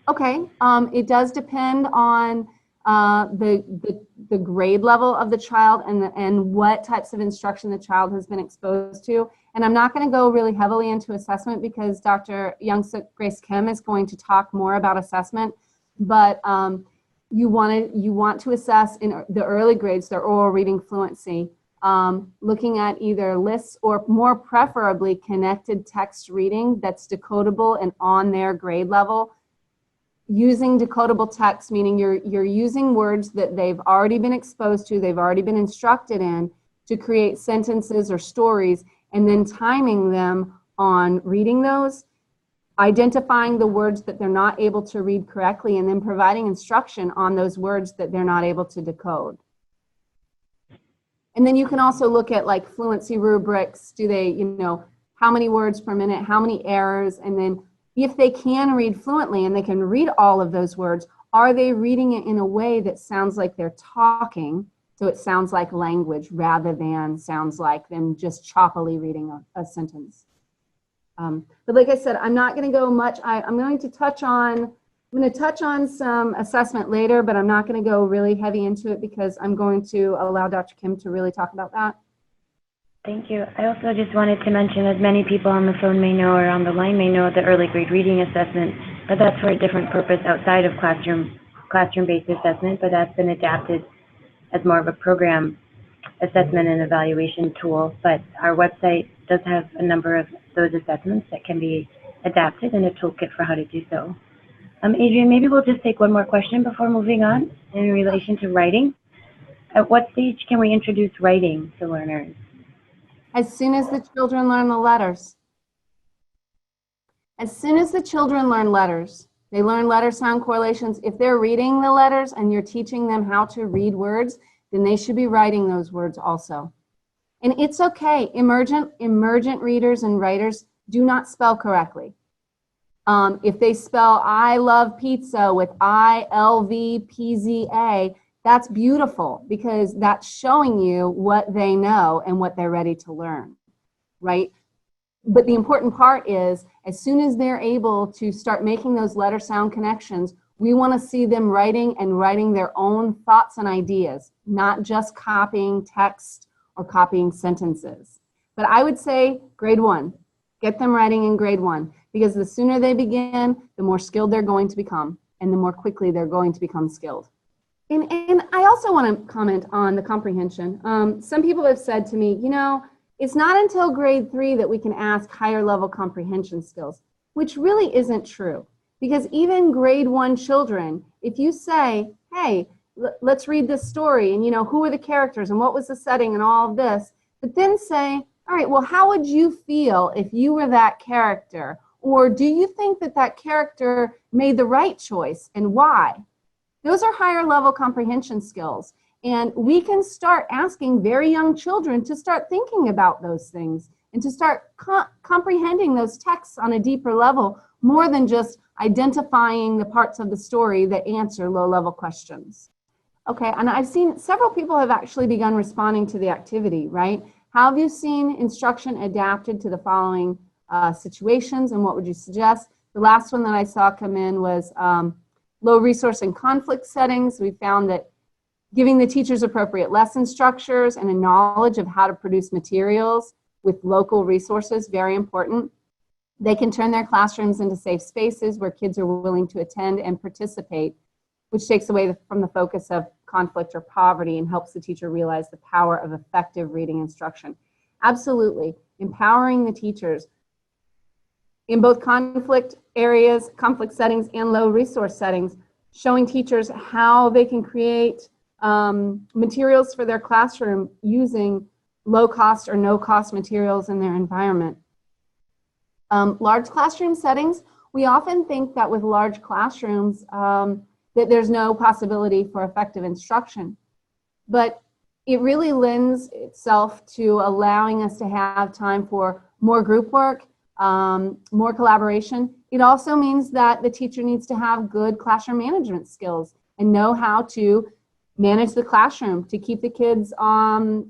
Okay, it does depend on the grade level of the child and what types of instruction the child has been exposed to. And I'm not going to go really heavily into assessment because Dr. Youngsuk Grace Kim is going to talk more about assessment. But you want to assess in the early grades their oral reading fluency, looking at either lists or more preferably connected text reading that's decodable and on their grade level. Using decodable text, meaning you're using words that they've already been exposed to, they've already been instructed in, to create sentences or stories, and then timing them on reading those, identifying the words that they're not able to read correctly, and then providing instruction on those words that they're not able to decode. And then you can also look at like fluency rubrics. Do they, you know, how many words per minute, how many errors, and then if they can read fluently and they can read all of those words, are they reading it in a way that sounds like they're talking, so it sounds like language rather than sounds like them just choppily reading a sentence. But like I said, I'm not going to go much. I'm going to touch on some assessment later, but I'm not going to go really heavy into it because I'm going to allow Dr. Kim to really talk about that. Thank you. I also just wanted to mention, as many people on the phone may know or on the line may know, the early grade reading assessment but that's for a different purpose outside of classroom-based assessment, but that's been adapted as more of a program assessment and evaluation tool. But our website does have a number of those assessments that can be adapted and a toolkit for how to do so. Adrian, maybe we'll just take one more question before moving on in relation to writing. At what stage can we introduce writing to learners? As soon as the children learn the letters. As soon as the children learn letters, they learn letter sound correlations. If they're reading the letters and you're teaching them how to read words, then they should be writing those words also. And it's okay. Emergent readers and writers do not spell correctly. If they spell I love pizza with I-L-V-P-Z-A, that's beautiful because that's showing you what they know and what they're ready to learn, right? But the important part is as soon as they're able to start making those letter sound connections, we want to see them writing their own thoughts and ideas, not just copying text or copying sentences. But I would say grade 1, get them writing in grade 1 because the sooner they begin, the more skilled they're going to become and the more quickly they're going to become skilled. And I also want to comment on the comprehension. Some people have said to me, you know, it's not until grade 3 that we can ask higher level comprehension skills, which really isn't true. Because even grade 1 children, if you say, hey, let's read this story and, you know, who are the characters and what was the setting and all of this, but then say, all right, well, how would you feel if you were that character? Or do you think that that character made the right choice and why? Those are higher level comprehension skills. And we can start asking very young children to start thinking about those things and to start comprehending those texts on a deeper level, more than just identifying the parts of the story that answer low-level questions. Okay, and I've seen several people have actually begun responding to the activity, right? How have you seen instruction adapted to the following situations, and what would you suggest? The last one that I saw come in was low resource and conflict settings. We found that giving the teachers appropriate lesson structures and a knowledge of how to produce materials with local resources, very important. They can turn their classrooms into safe spaces where kids are willing to attend and participate, which takes away from the focus of conflict or poverty and helps the teacher realize the power of effective reading instruction. Absolutely, empowering the teachers in both conflict areas, conflict settings, and low resource settings, showing teachers how they can create materials for their classroom using low cost or no cost materials in their environment. Large classroom settings, we often think that with large classrooms that there's no possibility for effective instruction. But it really lends itself to allowing us to have time for more group work, more collaboration. It also means that the teacher needs to have good classroom management skills and know how to manage the classroom, to keep the kids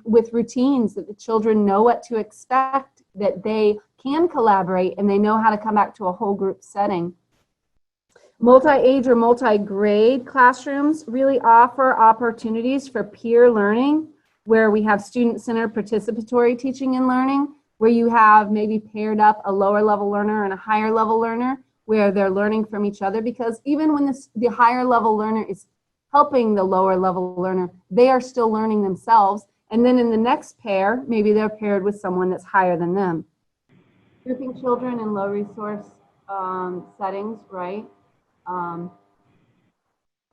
with routines, that the children know what to expect, that they can collaborate and they know how to come back to a whole group setting. Multi-age or multi-grade classrooms really offer opportunities for peer learning, where we have student-centered participatory teaching and learning, where you have maybe paired up a lower level learner and a higher level learner, where they're learning from each other, because even when the higher level learner is helping the lower level learner, they are still learning themselves. And then in the next pair, maybe they're paired with someone that's higher than them. Grouping children in low resource settings, right?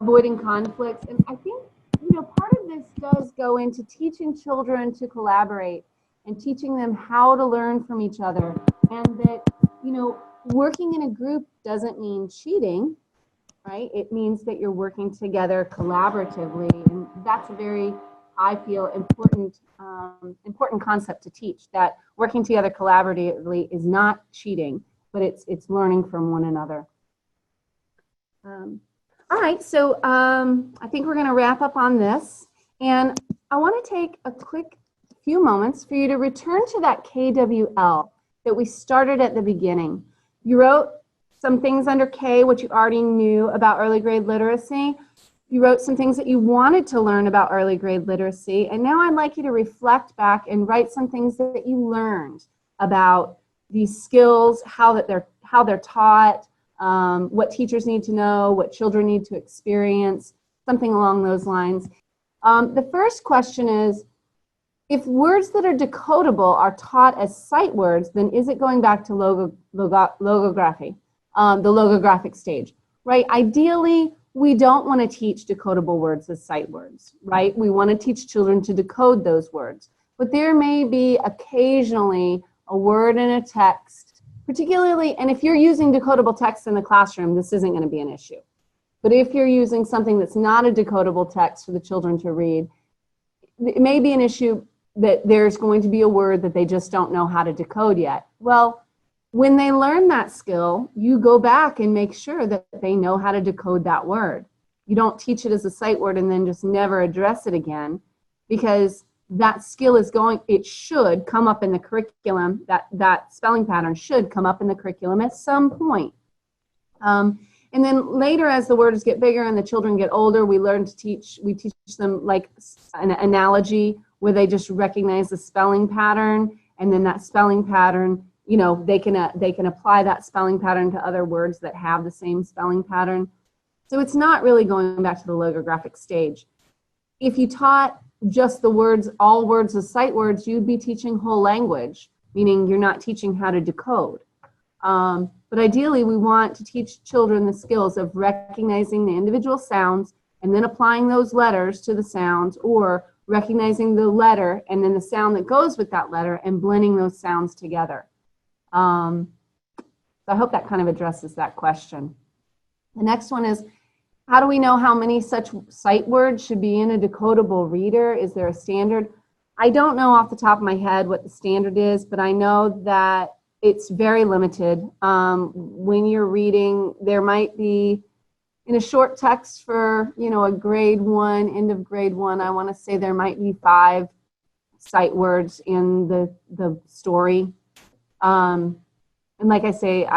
Avoiding conflicts. And I think, you know, part of this does go into teaching children to collaborate and teaching them how to learn from each other. And that, you know, working in a group doesn't mean cheating, right? It means that you're working together collaboratively. And that's a very, I feel, important concept to teach, that working together collaboratively is not cheating, but it's learning from one another. All right, so I think we're going to wrap up on this. And I want to take a quick few moments for you to return to that KWL that we started at the beginning. You wrote some things under K, which you already knew about early grade literacy. You wrote some things that you wanted to learn about early grade literacy. And now I'd like you to reflect back and write some things that you learned about these skills, how they're taught, what teachers need to know, what children need to experience, something along those lines. The first question is, if words that are decodable are taught as sight words, then is it going back to logography, the logographic stage, right? Ideally, we don't want to teach decodable words as sight words, right? We want to teach children to decode those words. But there may be occasionally a word in a text, particularly, and if you're using decodable text in the classroom, this isn't going to be an issue. But if you're using something that's not a decodable text for the children to read, it may be an issue that there's going to be a word that they just don't know how to decode yet. Well, when they learn that skill, you go back and make sure that they know how to decode that word. You don't teach it as a sight word and then just never address it again, because that skill is it should come up in the curriculum, that spelling pattern should come up in the curriculum at some point. And then later, as the words get bigger and the children get older, we teach them like an analogy where they just recognize the spelling pattern, and then that spelling pattern, you know, they can apply that spelling pattern to other words that have the same spelling pattern. So it's not really going back to the logographic stage. If you taught just the words, all words as sight words, you'd be teaching whole language, meaning you're not teaching how to decode. But ideally, we want to teach children the skills of recognizing the individual sounds and then applying those letters to the sounds, or recognizing the letter and then the sound that goes with that letter and blending those sounds together. So I hope that kind of addresses that question. The next one is, how do we know how many such sight words should be in a decodable reader? Is there a standard? I don't know off the top of my head what the standard is, but I know that it's very limited. When you're reading, there might be, in a short text for, you know, a grade 1, end of grade 1, I want to say there might be 5 sight words in the story. And like I say,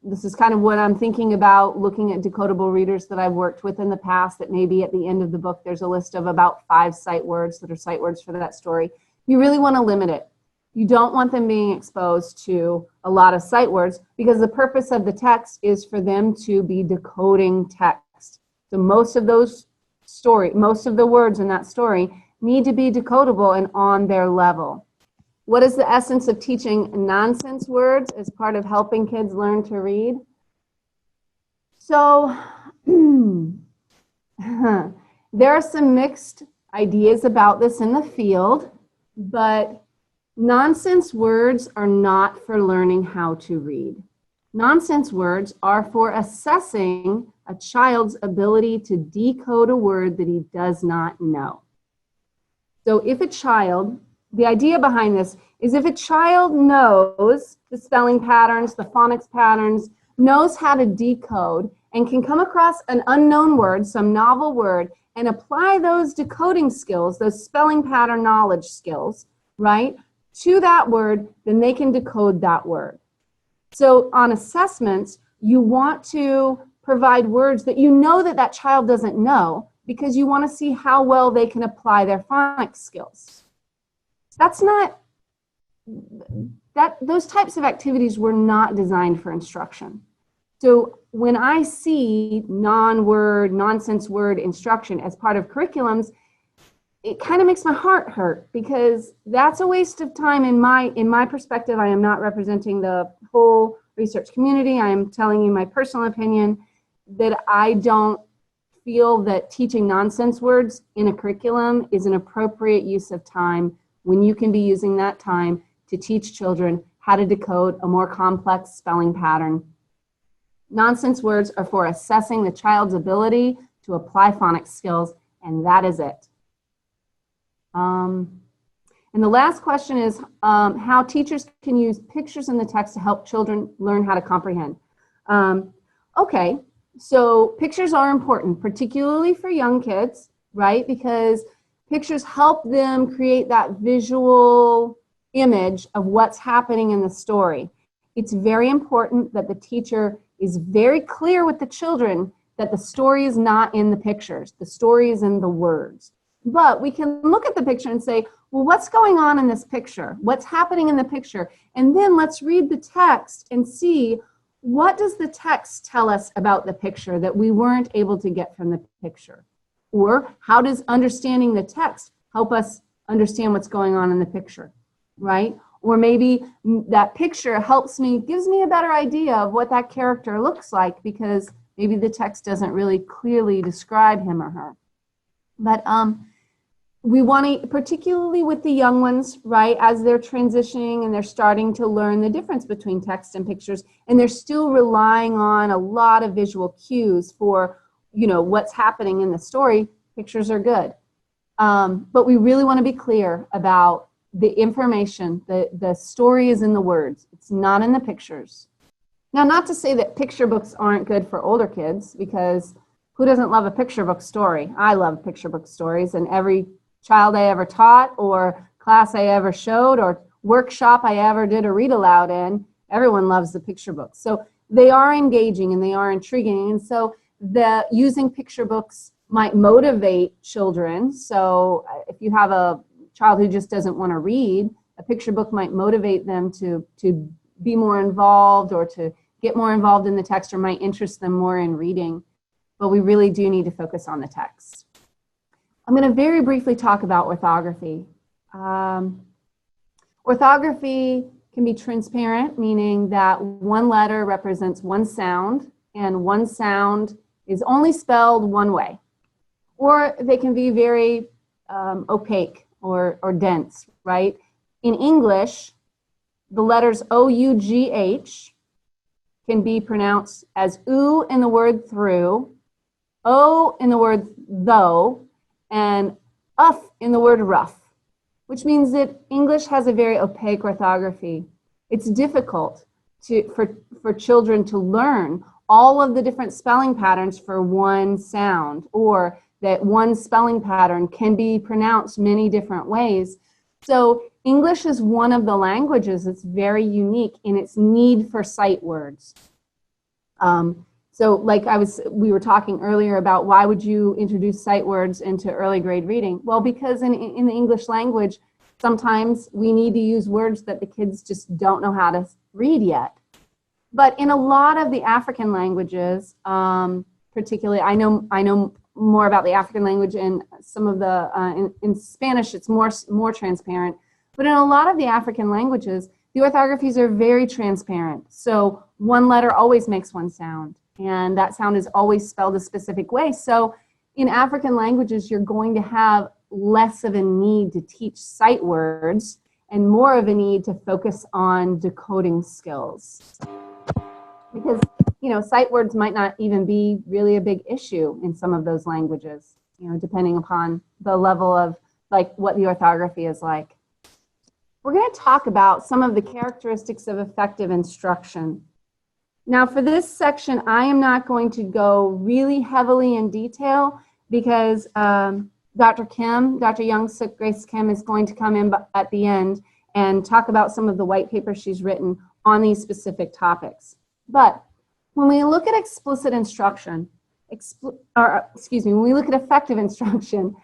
this is kind of what I'm thinking about looking at decodable readers that I've worked with in the past, that maybe at the end of the book there's a list of about 5 sight words that are sight words for that story. You really want to limit it. You don't want them being exposed to a lot of sight words, because the purpose of the text is for them to be decoding text. So most of the words in that story need to be decodable and on their level. What is the essence of teaching nonsense words as part of helping kids learn to read? So there are some mixed ideas about this in the field, but nonsense words are not for learning how to read. Nonsense words are for assessing a child's ability to decode a word that he does not know. So if a child, the idea behind this is, if a child knows the spelling patterns, the phonics patterns, knows how to decode, and can come across an unknown word, some novel word, and apply those decoding skills, those spelling pattern knowledge skills, right, to that word, then they can decode that word. So on assessments, you want to provide words that you know that that child doesn't know, because you want to see how well they can apply their phonics skills. Those types of activities were not designed for instruction. So when I see nonsense word instruction as part of curriculums, it kind of makes my heart hurt, because that's a waste of time in my perspective. I am not representing the whole research community. I am telling you my personal opinion, that I don't feel that teaching nonsense words in a curriculum is an appropriate use of time, when you can be using that time to teach children how to decode a more complex spelling pattern. Nonsense words are for assessing the child's ability to apply phonics skills, and that is it. And the last question is how teachers can use pictures in the text to help children learn how to comprehend. Okay, so pictures are important, particularly for young kids, right? Because pictures help them create that visual image of what's happening in the story. It's very important that the teacher is very clear with the children that the story is not in the pictures, the story is in the words. But we can look at the picture and say, well, what's going on in this picture? What's happening in the picture? And then let's read the text and see what does the text tell us about the picture that we weren't able to get from the picture? Or how does understanding the text help us understand what's going on in the picture, right? Or maybe that picture gives me a better idea of what that character looks like because maybe the text doesn't really clearly describe him or her. But we want to, particularly with the young ones, right, as they're transitioning and they're starting to learn the difference between text and pictures, and they're still relying on a lot of visual cues for, what's happening in the story, pictures are good. But we really want to be clear about the information. The story is in the words. It's not in the pictures. Now, not to say that picture books aren't good for older kids, because who doesn't love a picture book story? I love picture book stories, and every child I ever taught or class I ever showed or workshop I ever did a read aloud in, everyone loves the picture books. So they are engaging and they are intriguing. And so using picture books might motivate children. So if you have a child who just doesn't want to read, a picture book might motivate them to be more involved or to get more involved in the text, or might interest them more in reading. But we really do need to focus on the text. I'm going to very briefly talk about orthography. Orthography can be transparent, meaning that one letter represents one sound, and one sound is only spelled one way. Or they can be very opaque or dense, right? In English, the letters O-U-G-H can be pronounced as oo in the word through, o in the word though, and uff in the word rough, which means that English has a very opaque orthography. It's difficult for children to learn all of the different spelling patterns for one sound, or that one spelling pattern can be pronounced many different ways. So English is one of the languages that's very unique in its need for sight words. So like we were talking earlier about why would you introduce sight words into early grade reading? Well, because in the English language, sometimes we need to use words that the kids just don't know how to read yet. But in a lot of the African languages, particularly, I know more about the African language, and some of the, in Spanish it's more transparent. But in a lot of the African languages, the orthographies are very transparent. So one letter always makes one sound, and that sound is always spelled a specific way. So in African languages, you're going to have less of a need to teach sight words and more of a need to focus on decoding skills. Because, sight words might not even be really a big issue in some of those languages, depending upon the level of what the orthography is like. We're going to talk about some of the characteristics of effective instruction. Now, for this section, I am not going to go really heavily in detail because Dr. Young-Suk Grace Kim is going to come in at the end and talk about some of the white papers she's written on these specific topics. But when we look at explicit instruction, when we look at effective instruction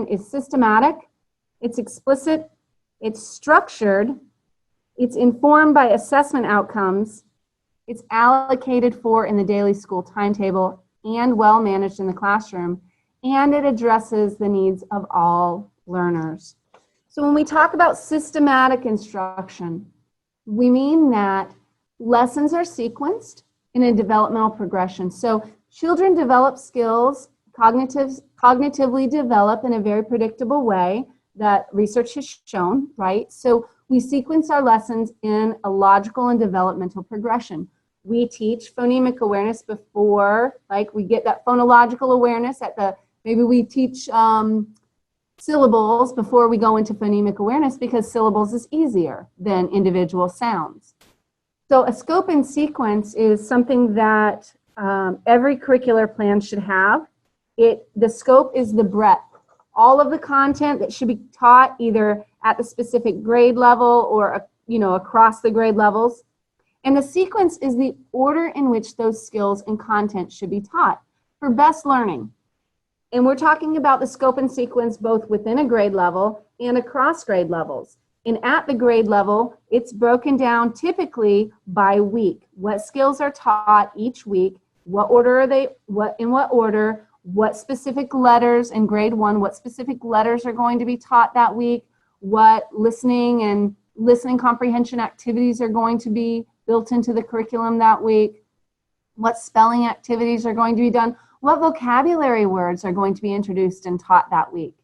is systematic, it's explicit, it's structured, it's informed by assessment outcomes, it's allocated for in the daily school timetable and well managed in the classroom, and it addresses the needs of all learners. So when we talk about systematic instruction, we mean that lessons are sequenced in a developmental progression. So children develop skills, cognitively develop in a very predictable way that research has shown, right? So we sequence our lessons in a logical and developmental progression. We teach phonemic awareness before, we get that phonological awareness maybe we teach syllables before we go into phonemic awareness, because syllables is easier than individual sounds. So a scope and sequence is something that every curricular plan should have. The scope is the breadth. All of the content that should be taught either at the specific grade level or across the grade levels. And the sequence is the order in which those skills and content should be taught for best learning. And we're talking about the scope and sequence both within a grade level and across grade levels. And at the grade level, it's broken down typically by week. What skills are taught each week? What order are they, in what order? What specific letters in grade 1, what specific letters are going to be taught that week? What listening comprehension activities are going to be built into the curriculum that week? What spelling activities are going to be done? What vocabulary words are going to be introduced and taught that week?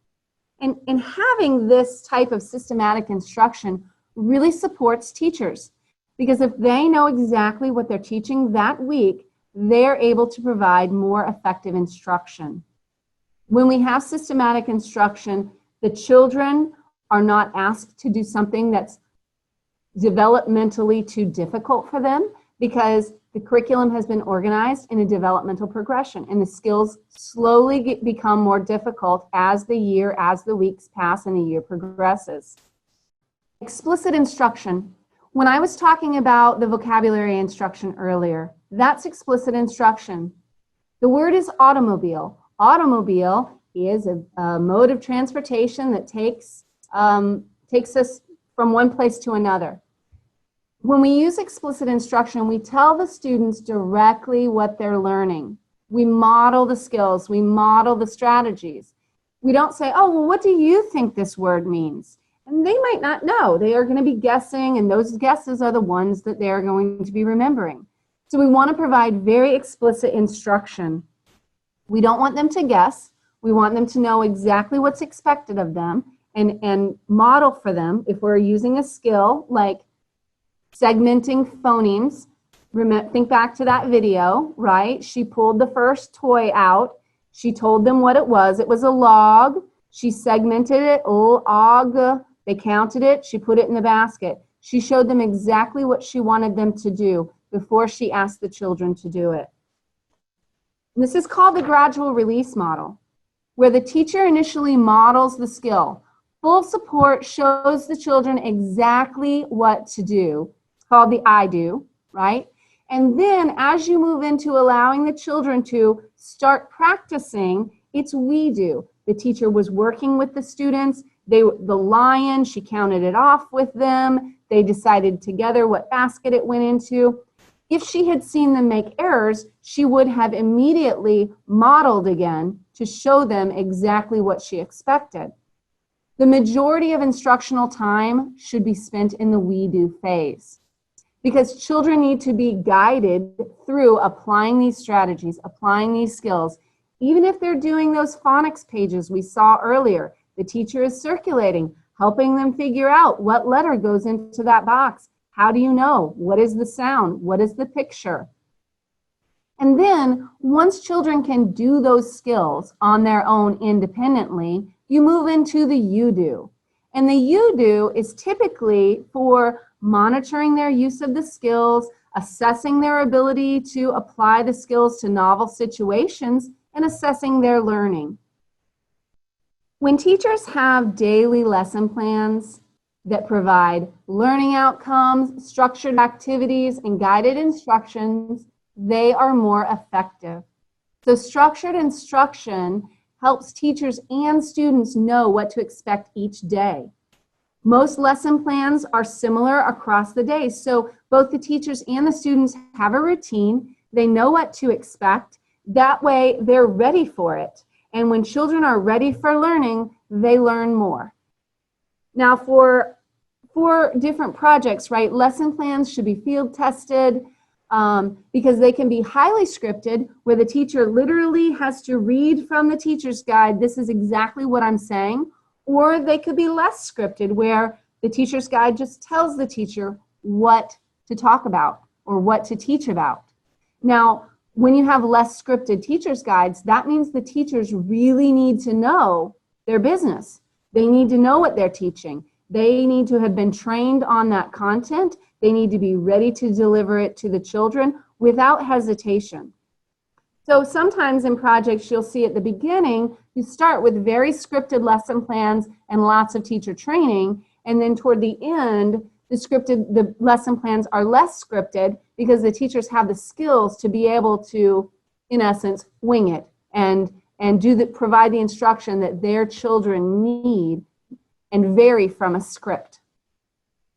And having this type of systematic instruction really supports teachers, because if they know exactly what they're teaching that week, they're able to provide more effective instruction. When we have systematic instruction, the children are not asked to do something that's developmentally too difficult for them, because the curriculum has been organized in a developmental progression, and the skills slowly become more difficult as the weeks pass and the year progresses. Explicit instruction. When I was talking about the vocabulary instruction earlier, that's explicit instruction. The word is automobile. Automobile is a mode of transportation that takes us from one place to another. When we use explicit instruction, we tell the students directly what they're learning. We model the skills, we model the strategies. We don't say, oh, well, what do you think this word means? And they might not know. They are going to be guessing, and those guesses are the ones that they're going to be remembering. So we want to provide very explicit instruction. We don't want them to guess. We want them to know exactly what's expected of them and model for them. If we're using a skill like segmenting phonemes, think back to that video, right? She pulled the first toy out. She told them what it was. It was a log. She segmented it, log. They counted it. She put it in the basket. She showed them exactly what she wanted them to do before she asked the children to do it. And this is called the gradual release model, where the teacher initially models the skill. Full support shows the children exactly what to do. It's called the I do, right? And then as you move into allowing the children to start practicing, it's we do. The teacher was working with the students. The lion, she counted it off with them. They decided together what basket it went into. If she had seen them make errors, she would have immediately modeled again to show them exactly what she expected. The majority of instructional time should be spent in the we do phase, because children need to be guided through applying these strategies, applying these skills. Even if they're doing those phonics pages we saw earlier, the teacher is circulating, helping them figure out what letter goes into that box. How do you know? What is the sound? What is the picture? And then once children can do those skills on their own independently, you move into the you do. And the you do is typically for monitoring their use of the skills, assessing their ability to apply the skills to novel situations, and assessing their learning. When teachers have daily lesson plans that provide learning outcomes, structured activities, and guided instructions, they are more effective. So structured instruction helps teachers and students know what to expect each day. Most lesson plans are similar across the day, so both the teachers and the students have a routine. They know what to expect. That way, they're ready for it. And when children are ready for learning, they learn more. Now, for different projects, right, lesson plans should be field tested because they can be highly scripted, where the teacher literally has to read from the teacher's guide, this is exactly what I'm saying. Or they could be less scripted, where the teacher's guide just tells the teacher what to talk about or what to teach about. Now, when you have less scripted teacher's guides, that means the teachers really need to know their business. They need to know what they're teaching. They need to have been trained on that content. They need to be ready to deliver it to the children without hesitation. So sometimes in projects you'll see at the beginning, you start with very scripted lesson plans and lots of teacher training, and then toward the end, the lesson plans are less scripted because the teachers have the skills to be able to, in essence, wing it and provide the instruction that their children need and vary from a script.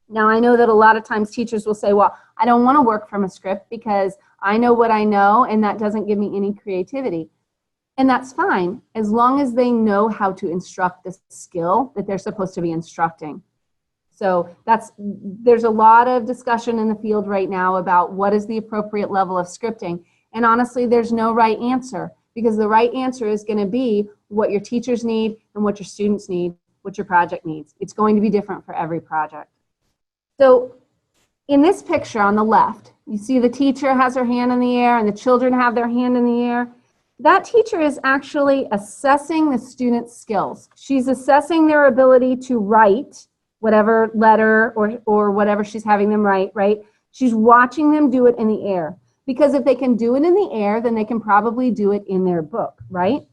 Now, I know that a lot of times teachers will say, well, I don't want to work from a script because I know what I know and that doesn't give me any creativity. And that's fine, as long as they know how to instruct the skill that they're supposed to be instructing. So there's a lot of discussion in the field right now about what is the appropriate level of scripting. And honestly, there's no right answer, because the right answer is going to be what your teachers need and what your students need, what your project needs. It's going to be different for every project. So in this picture on the left, you see the teacher has her hand in the air and the children have their hand in the air. That teacher is actually assessing the student's skills. She's assessing their ability to write whatever letter or whatever she's having them write, right? She's watching them do it in the air. Because if they can do it in the air, then they can probably do it in their book, right?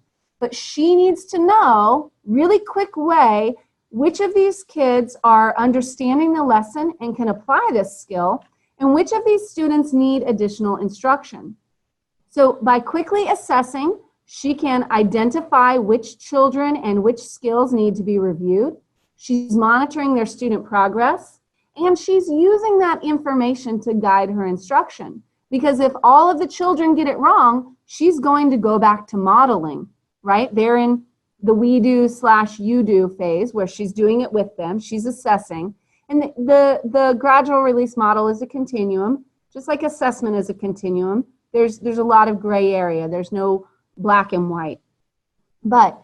But she needs to know, really quick way, which of these kids are understanding the lesson and can apply this skill, and which of these students need additional instruction. So by quickly assessing, she can identify which children and which skills need to be reviewed. She's monitoring their student progress, and she's using that information to guide her instruction. Because if all of the children get it wrong, she's going to go back to modeling, right? They're in the we do / you do phase where she's doing it with them. She's assessing. And the gradual release model is a continuum, just like assessment is a continuum. There's a lot of gray area. There's no black and white. But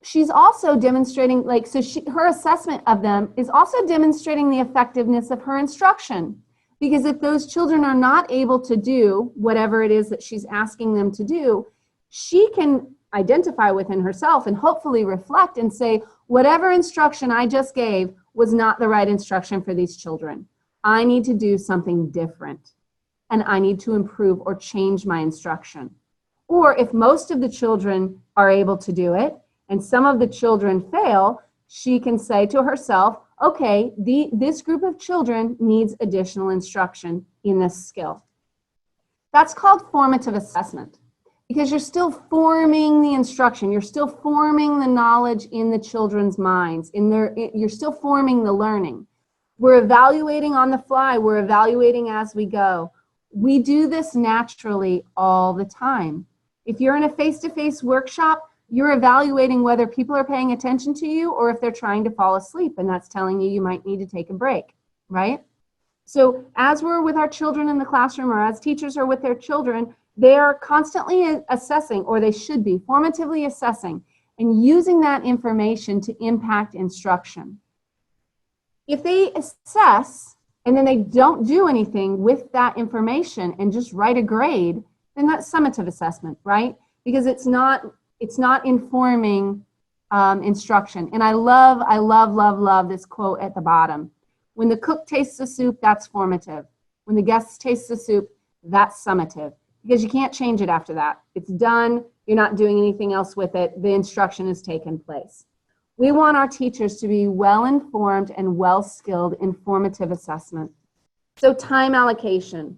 she's also demonstrating, her assessment of them is also demonstrating the effectiveness of her instruction. Because if those children are not able to do whatever it is that she's asking them to do, she can identify within herself and hopefully reflect and say, whatever instruction I just gave was not the right instruction for these children. I need to do something different, and I need to improve or change my instruction. Or if most of the children are able to do it and some of the children fail, she can say to herself, okay, this group of children needs additional instruction in this skill. That's called formative assessment, because you're still forming the instruction. You're still forming the knowledge in the children's minds. You're still forming the learning. We're evaluating on the fly. We're evaluating as we go. We do this naturally all the time. If you're in a face-to-face workshop, you're evaluating whether people are paying attention to you or if they're trying to fall asleep, and that's telling you might need to take a break, right? So as we're with our children in the classroom, or as teachers are with their children, they are constantly assessing, or they should be formatively assessing, and using that information to impact instruction. If they assess and then they don't do anything with that information and just write a grade, then that's summative assessment, right? Because it's not informing instruction. And I love this quote at the bottom. When the cook tastes the soup, that's formative. When the guests taste the soup, that's summative. Because you can't change it after that. It's done. You're not doing anything else with it. The instruction has taken place. We want our teachers to be well-informed and well-skilled in formative assessment. So time allocation.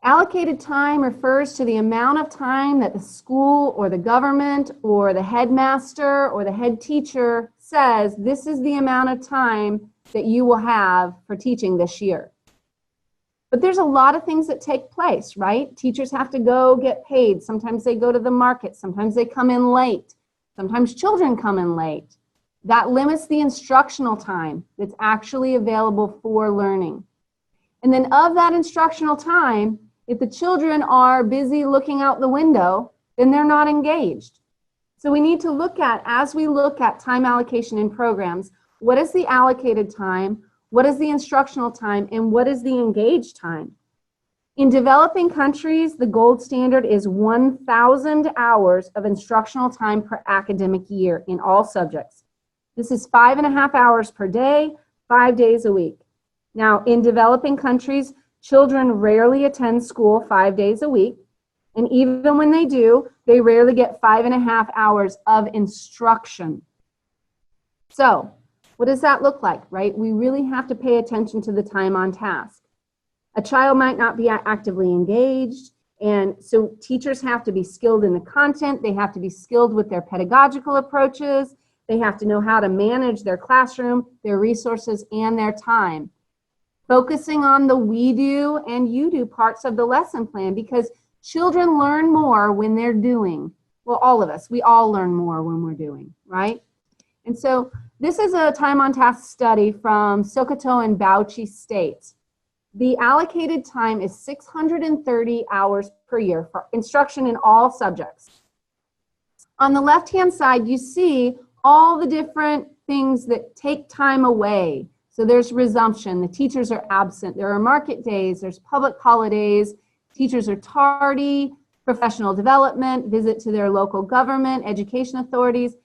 Allocated time refers to the amount of time that the school or the government or the headmaster or the head teacher says this is the amount of time that you will have for teaching this year. But there's a lot of things that take place, right? Teachers have to go get paid. Sometimes they go to the market. Sometimes they come in late. Sometimes children come in late. That limits the instructional time that's actually available for learning. And then of that instructional time, if the children are busy looking out the window, then they're not engaged. So we need to look at, as we look at time allocation in programs, what is the allocated time, what is the instructional time, and what is the engaged time? In developing countries, the gold standard is 1,000 hours of instructional time per academic year in all subjects. This is 5.5 hours per day, 5 days a week. Now, in developing countries, children rarely attend school 5 days a week, and even when they do, they rarely get 5.5 hours of instruction. So, what does that look like, right? We really have to pay attention to the time on task. A child might not be actively engaged, and so teachers have to be skilled in the content. They have to be skilled with their pedagogical approaches. They have to know how to manage their classroom, their resources, and their time. Focusing on the we do and you do parts of the lesson plan, because children learn more when they're doing. Well, all of us, we all learn more when we're doing, right? And so this is a time on task study from Sokoto and Bauchi states. The allocated time is 630 hours per year for instruction in all subjects. On the left-hand side, you see all the different things that take time away. So there's resumption, the teachers are absent, there are market days, there's public holidays, teachers are tardy, professional development, visit to their local government, education authorities,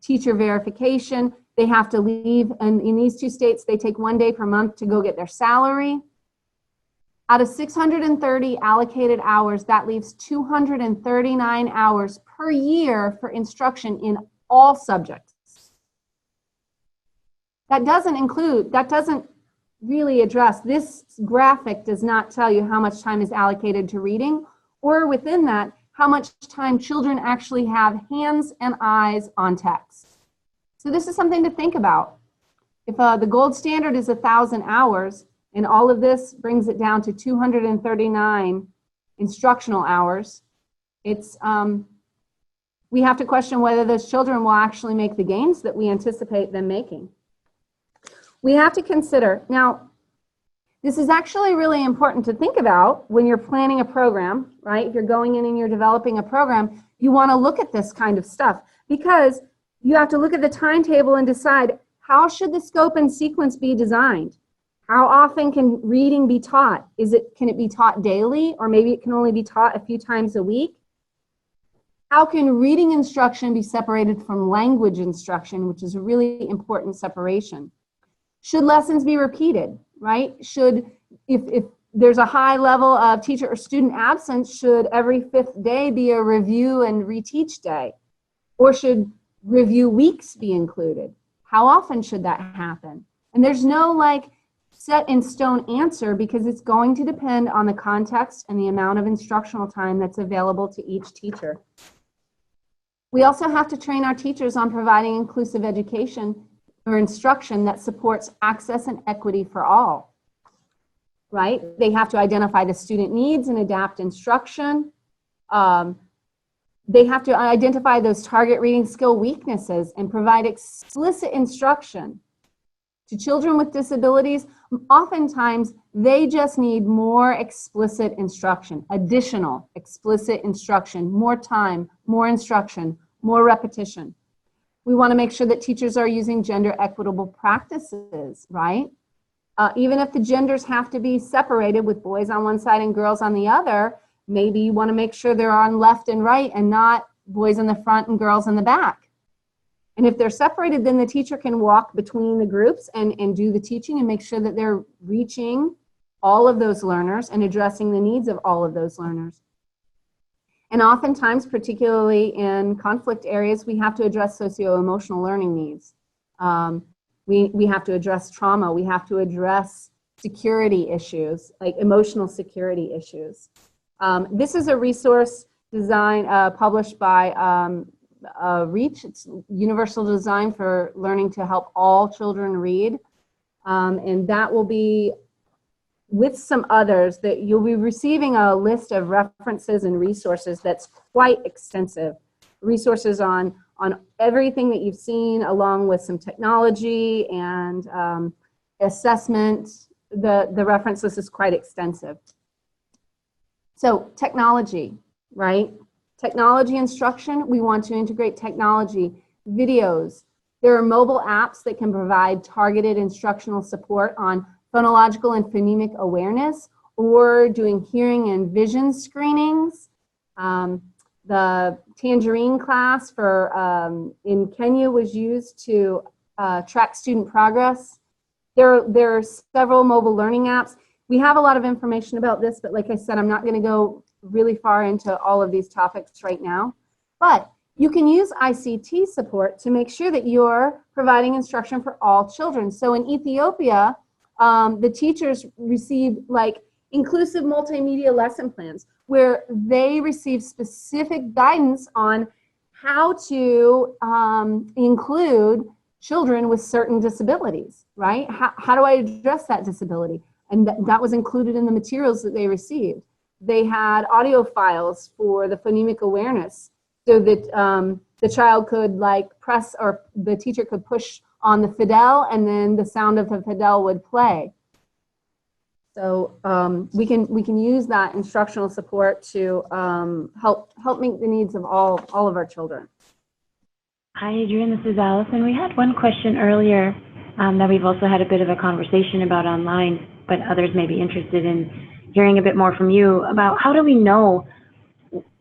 teacher verification. They have to leave, and in these two states, they take 1 day per month to go get their salary. Out of 630 allocated hours, that leaves 239 hours per year for instruction in all subjects. That doesn't really address, this graphic does not tell you how much time is allocated to reading, or within that, how much time children actually have hands and eyes on text. So this is something to think about. If the gold standard is 1,000 hours, and all of this brings it down to 239 instructional hours, it's, we have to question whether those children will actually make the gains that we anticipate them making. We have to consider, now, this is actually really important to think about when you're planning a program, right? If you're going in and you're developing a program, you want to look at this kind of stuff, because you have to look at the timetable and decide, how should the scope and sequence be designed? How often can reading be taught? Can it be taught daily, or maybe it can only be taught a few times a week? How can reading instruction be separated from language instruction, which is a really important separation? Should lessons be repeated, right? If there's a high level of teacher or student absence, should every 5th day be a review and reteach day? Or should review weeks be included? How often should that happen? And there's no like set in stone answer, because it's going to depend on the context and the amount of instructional time that's available to each teacher. We also have to train our teachers on providing inclusive education or instruction that supports access and equity for all, right? They have to identify the student needs and adapt instruction. They have to identify those target reading skill weaknesses and provide explicit instruction. To children with disabilities, oftentimes they just need more explicit instruction, additional explicit instruction, more time, more instruction, more repetition. We want to make sure that teachers are using gender equitable practices, right? Even if the genders have to be separated with boys on one side and girls on the other, maybe you want to make sure they're on left and right and not boys in the front and girls in the back. And if they're separated, then the teacher can walk between the groups and do the teaching and make sure that they're reaching all of those learners and addressing the needs of all of those learners. And oftentimes, particularly in conflict areas, we have to address socio-emotional learning needs. We have to address trauma. We have to address security issues, like emotional security issues. This is a resource published by REACH. It's Universal Design for Learning to Help All Children Read. And that will be with some others, that you'll be receiving a list of references and resources that's quite extensive. Resources on everything that you've seen, along with some technology and assessment. The reference list is quite extensive. So technology, right? Technology instruction, we want to integrate technology, videos. There are mobile apps that can provide targeted instructional support on phonological and phonemic awareness, or doing hearing and vision screenings. The Tangerine class in Kenya was used to track student progress. There are several mobile learning apps. We have a lot of information about this, but like I said, I'm not going to go really far into all of these topics right now. But you can use ICT support to make sure that you're providing instruction for all children. So in Ethiopia, the teachers received like inclusive multimedia lesson plans, where they receive specific guidance on how to include children with certain disabilities, right? How do I address that disability? And that was included in the materials that they received. They had audio files for the phonemic awareness so that the child could like press, or the teacher could push on the fidel, and then the sound of the fidel would play. So we can use that instructional support to help meet the needs of all of our children. Hi, Adrian. This is Allison. We had one question earlier that we've also had a bit of a conversation about online, but others may be interested in hearing a bit more from you about how do we know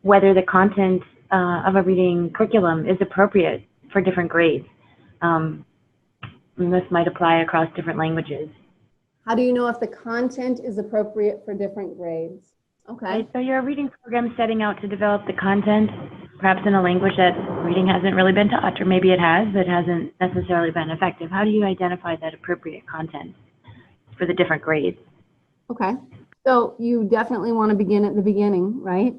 whether the content of a reading curriculum is appropriate for different grades. And this might apply across different languages. How do you know if the content is appropriate for different grades? Okay. Right, so you're a reading program setting out to develop the content, perhaps in a language that reading hasn't really been taught, or maybe it has, but hasn't necessarily been effective. How do you identify that appropriate content for the different grades? Okay. So you definitely want to begin at the beginning, right?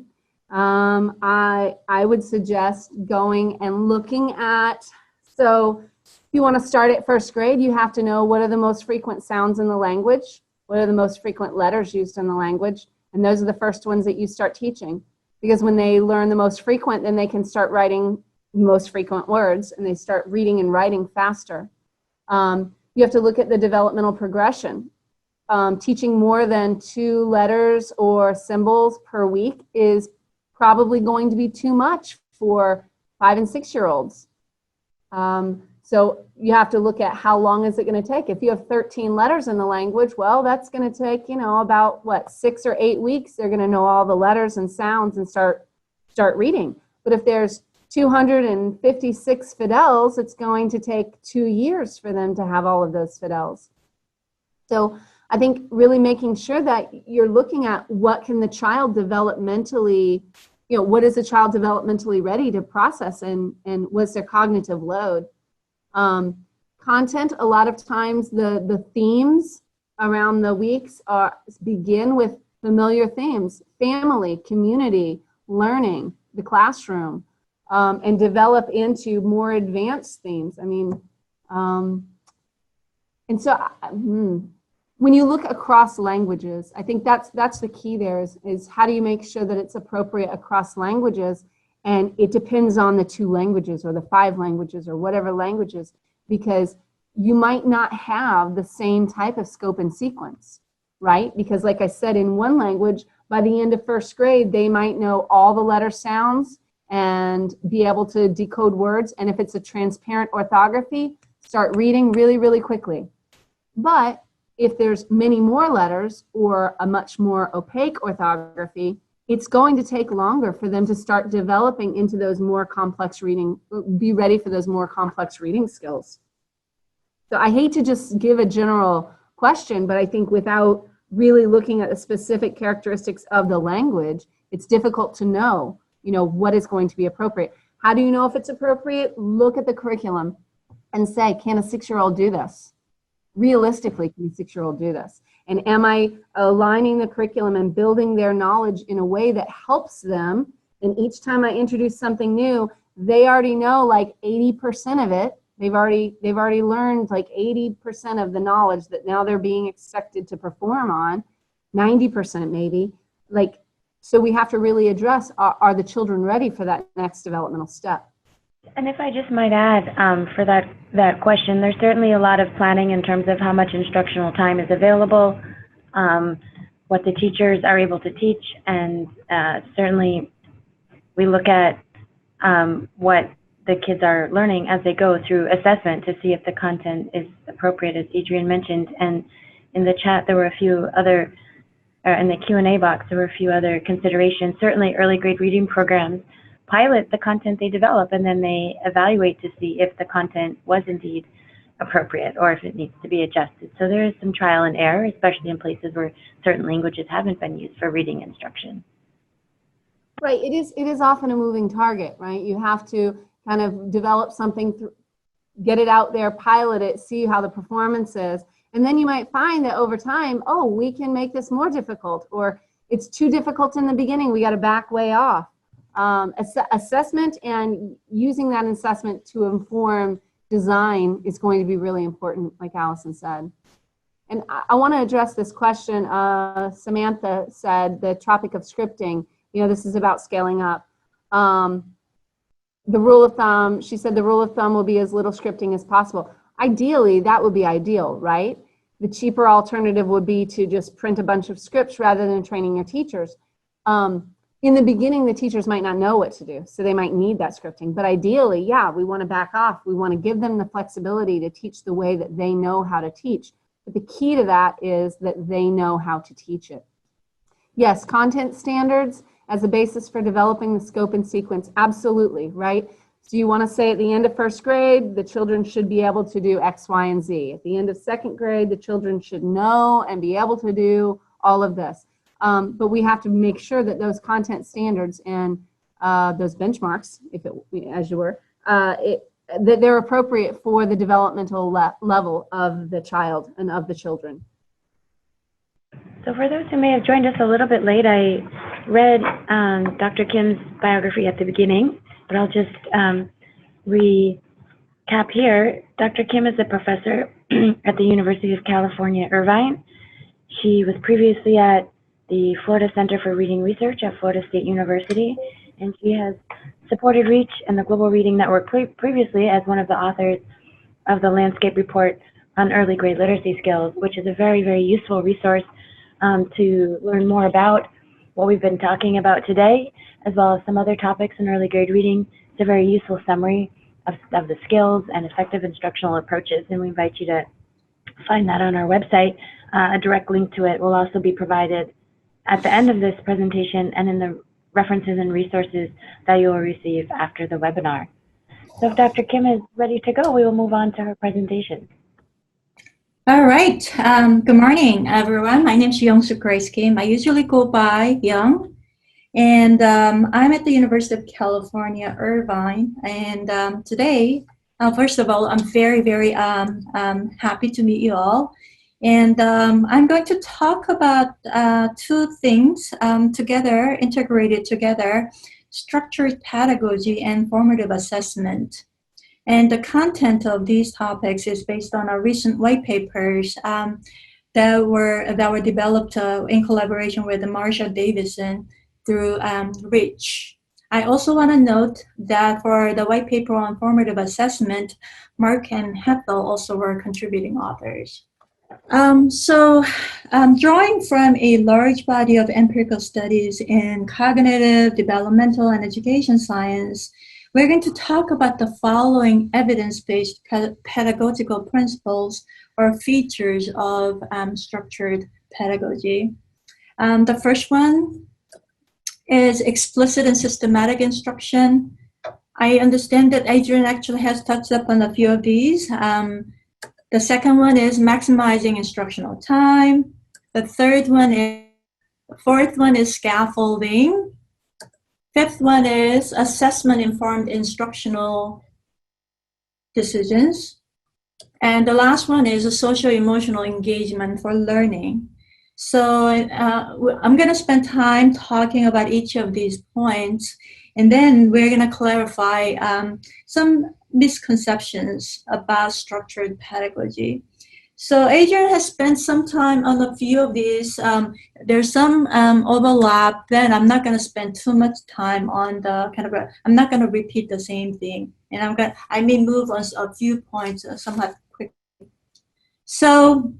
I would suggest going and looking at, so if you want to start at first grade, you have to know what are the most frequent sounds in the language, what are the most frequent letters used in the language, and those are the first ones that you start teaching. Because when they learn the most frequent, then they can start writing most frequent words, and they start reading and writing faster. You have to look at the developmental progression. Teaching more than 2 letters or symbols per week is probably going to be too much for 5- and 6-year-olds. So you have to look at how long is it going to take. If you have 13 letters in the language, well, that's going to take, about what, 6 or 8 weeks. They're going to know all the letters and sounds and start reading. But if there's 256 fidels, it's going to take 2 years for them to have all of those fidels. So I think really making sure that you're looking at what can the child developmentally, what is the child developmentally ready to process, and what's their cognitive load. Content, a lot of times the themes around the weeks begin with familiar themes: family, community, learning, the classroom, and develop into more advanced themes. And so when you look across languages, I think that's the key there is how do you make sure that it's appropriate across languages? And it depends on the 2 languages or the 5 languages or whatever languages, because you might not have the same type of scope and sequence, right? Because like I said, in one language, by the end of first grade, they might know all the letter sounds and be able to decode words. And if it's a transparent orthography, start reading really, really quickly. But if there's many more letters or a much more opaque orthography, it's going to take longer for them to start developing into those more complex reading, be ready for those more complex reading skills. So I hate to just give a general question, but I think without really looking at the specific characteristics of the language, it's difficult to know, what is going to be appropriate. How do you know if it's appropriate? Look at the curriculum and say, can a 6-year-old do this? Realistically, can a 6-year-old do this? And am I aligning the curriculum and building their knowledge in a way that helps them? And each time I introduce something new, they already know like 80% of it. They've already learned like 80% of the knowledge that now they're being expected to perform on, 90% maybe. So we have to really address, are the children ready for that next developmental step? And if I just might add, for that question, there's certainly a lot of planning in terms of how much instructional time is available, what the teachers are able to teach, and certainly we look at what the kids are learning as they go through assessment to see if the content is appropriate, as Adrian mentioned. And in the chat, there were a few other, in the Q&A box, there were a few other considerations. Certainly early grade reading programs pilot the content they develop, and then they evaluate to see if the content was indeed appropriate or if it needs to be adjusted. So there is some trial and error, especially in places where certain languages haven't been used for reading instruction. Right, it is often a moving target, right? You have to kind of develop something, get it out there, pilot it, see how the performance is, and then you might find that over time, oh, we can make this more difficult, or it's too difficult in the beginning, we got to back way off. Assessment and using that assessment to inform design is going to be really important, like Allison said. And I want to address this question. Samantha said the topic of scripting, this is about scaling up. The rule of thumb, she said the rule of thumb will be as little scripting as possible. Ideally, that would be ideal, right? The cheaper alternative would be to just print a bunch of scripts rather than training your teachers. In the beginning, the teachers might not know what to do, so they might need that scripting. But ideally, yeah, we want to back off. We want to give them the flexibility to teach the way that they know how to teach. But the key to that is that they know how to teach it. Yes, content standards as a basis for developing the scope and sequence, absolutely, right? So you want to say at the end of first grade, the children should be able to do X, Y, and Z. At the end of second grade, the children should know and be able to do all of this. But we have to make sure that those content standards and those benchmarks, as you were, that they're appropriate for the developmental level of the child and of the children. So for those who may have joined us a little bit late, I read Dr. Kim's biography at the beginning, but I'll just recap here. Dr. Kim is a professor at the University of California, Irvine. She was previously at the Florida Center for Reading Research at Florida State University, and she has supported REACH and the Global Reading Network previously as one of the authors of the Landscape Report on Early Grade Literacy Skills, which is a very, very useful resource to learn more about what we've been talking about today, as well as some other topics in early grade reading. It's a very useful summary of the skills and effective instructional approaches, and we invite you to find that on our website. A direct link to it will also be provided at the end of this presentation and in the references and resources that you will receive after the webinar. So if Dr. Kim is ready to go, we will move on to her presentation. All right. Good morning, everyone. My name is Young-Suk Grace Kim. I usually go by Young, and I'm at the University of California, Irvine. And today, first of all, I'm very, very happy to meet you all. And I'm going to talk about two things integrated together, structured pedagogy and formative assessment. And the content of these topics is based on our recent white papers that were developed in collaboration with Marsha Davison through REACH. I also want to note that for the white paper on formative assessment, Mark and Hethel also were contributing authors. Drawing from a large body of empirical studies in cognitive, developmental, and education science, we're going to talk about the following evidence-based pedagogical principles or features of structured pedagogy. The first one is explicit and systematic instruction. I understand that Adrian actually has touched up on a few of these. The second one is maximizing instructional time. The fourth one is scaffolding. Fifth one is assessment-informed instructional decisions. And the last one is a social-emotional engagement for learning. So I'm going to spend time talking about each of these points, and then we're going to clarify some misconceptions about structured pedagogy. So Adrian has spent some time on a few of these. There's some overlap, then I'm not going to spend too much time on the I'm not going to repeat the same thing. And I may move on a few points somewhat quickly. So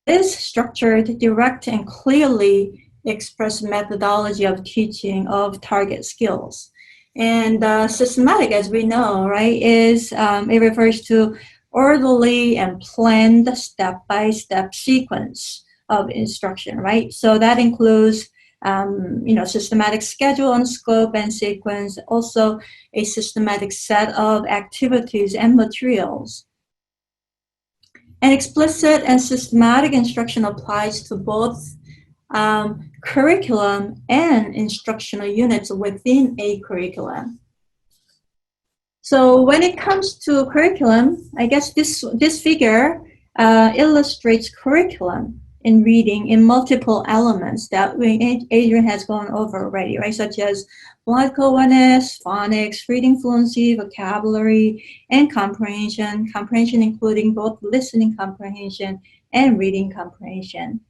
this structured, direct, and clearly expressed methodology of teaching of target skills. And systematic, as we know, right, is it refers to orderly and planned step-by-step sequence of instruction, right? So that includes, systematic schedule and scope and sequence, also a systematic set of activities and materials. And explicit and systematic instruction applies to both curriculum and instructional units within a curriculum. So when it comes to curriculum, I guess this figure illustrates curriculum. in reading in multiple elements that Adrian has gone over already, right? Such as phonological awareness, phonics, reading fluency, vocabulary, and comprehension. Comprehension including both listening comprehension and reading comprehension.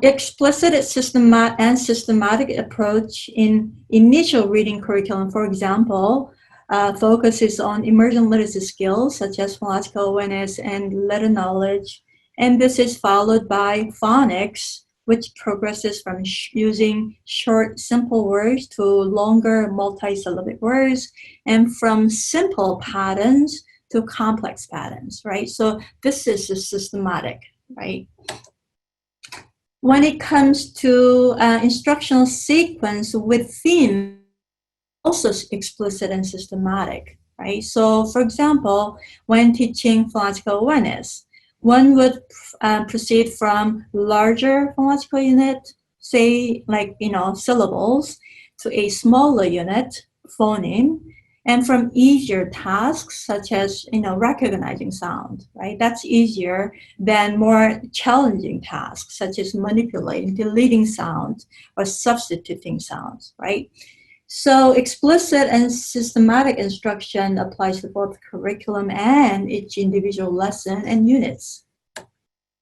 Explicit and systematic approach in initial reading curriculum, for example, focuses on emergent literacy skills such as phonological awareness and letter knowledge. And this is followed by phonics, which progresses from using short, simple words to longer multi-syllabic words, and from simple patterns to complex patterns, right? So this is a systematic, right? When it comes to instructional sequence within, also explicit and systematic, right? So for example, when teaching phonological awareness, one would proceed from larger phonological unit, say like, syllables, to a smaller unit, phoneme, and from easier tasks such as, recognizing sound, right? That's easier than more challenging tasks such as manipulating, deleting sounds, or substituting sounds, right? So explicit and systematic instruction applies to both curriculum and each individual lesson and units.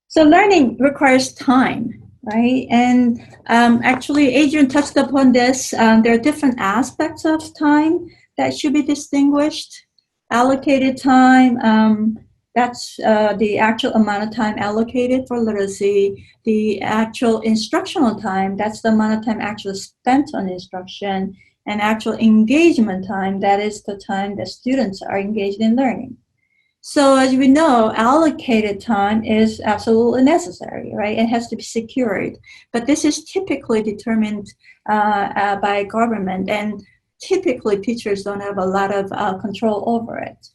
So learning requires time, right? And actually, Adrian touched upon this. There are different aspects of time that should be distinguished. Allocated time, that's the actual amount of time allocated for literacy. The actual instructional time, that's the amount of time actually spent on instruction. And actual engagement time, that is the time that students are engaged in learning. So as we know, allocated time is absolutely necessary, right? It has to be secured. But this is typically determined by government, and typically teachers don't have a lot of control over it.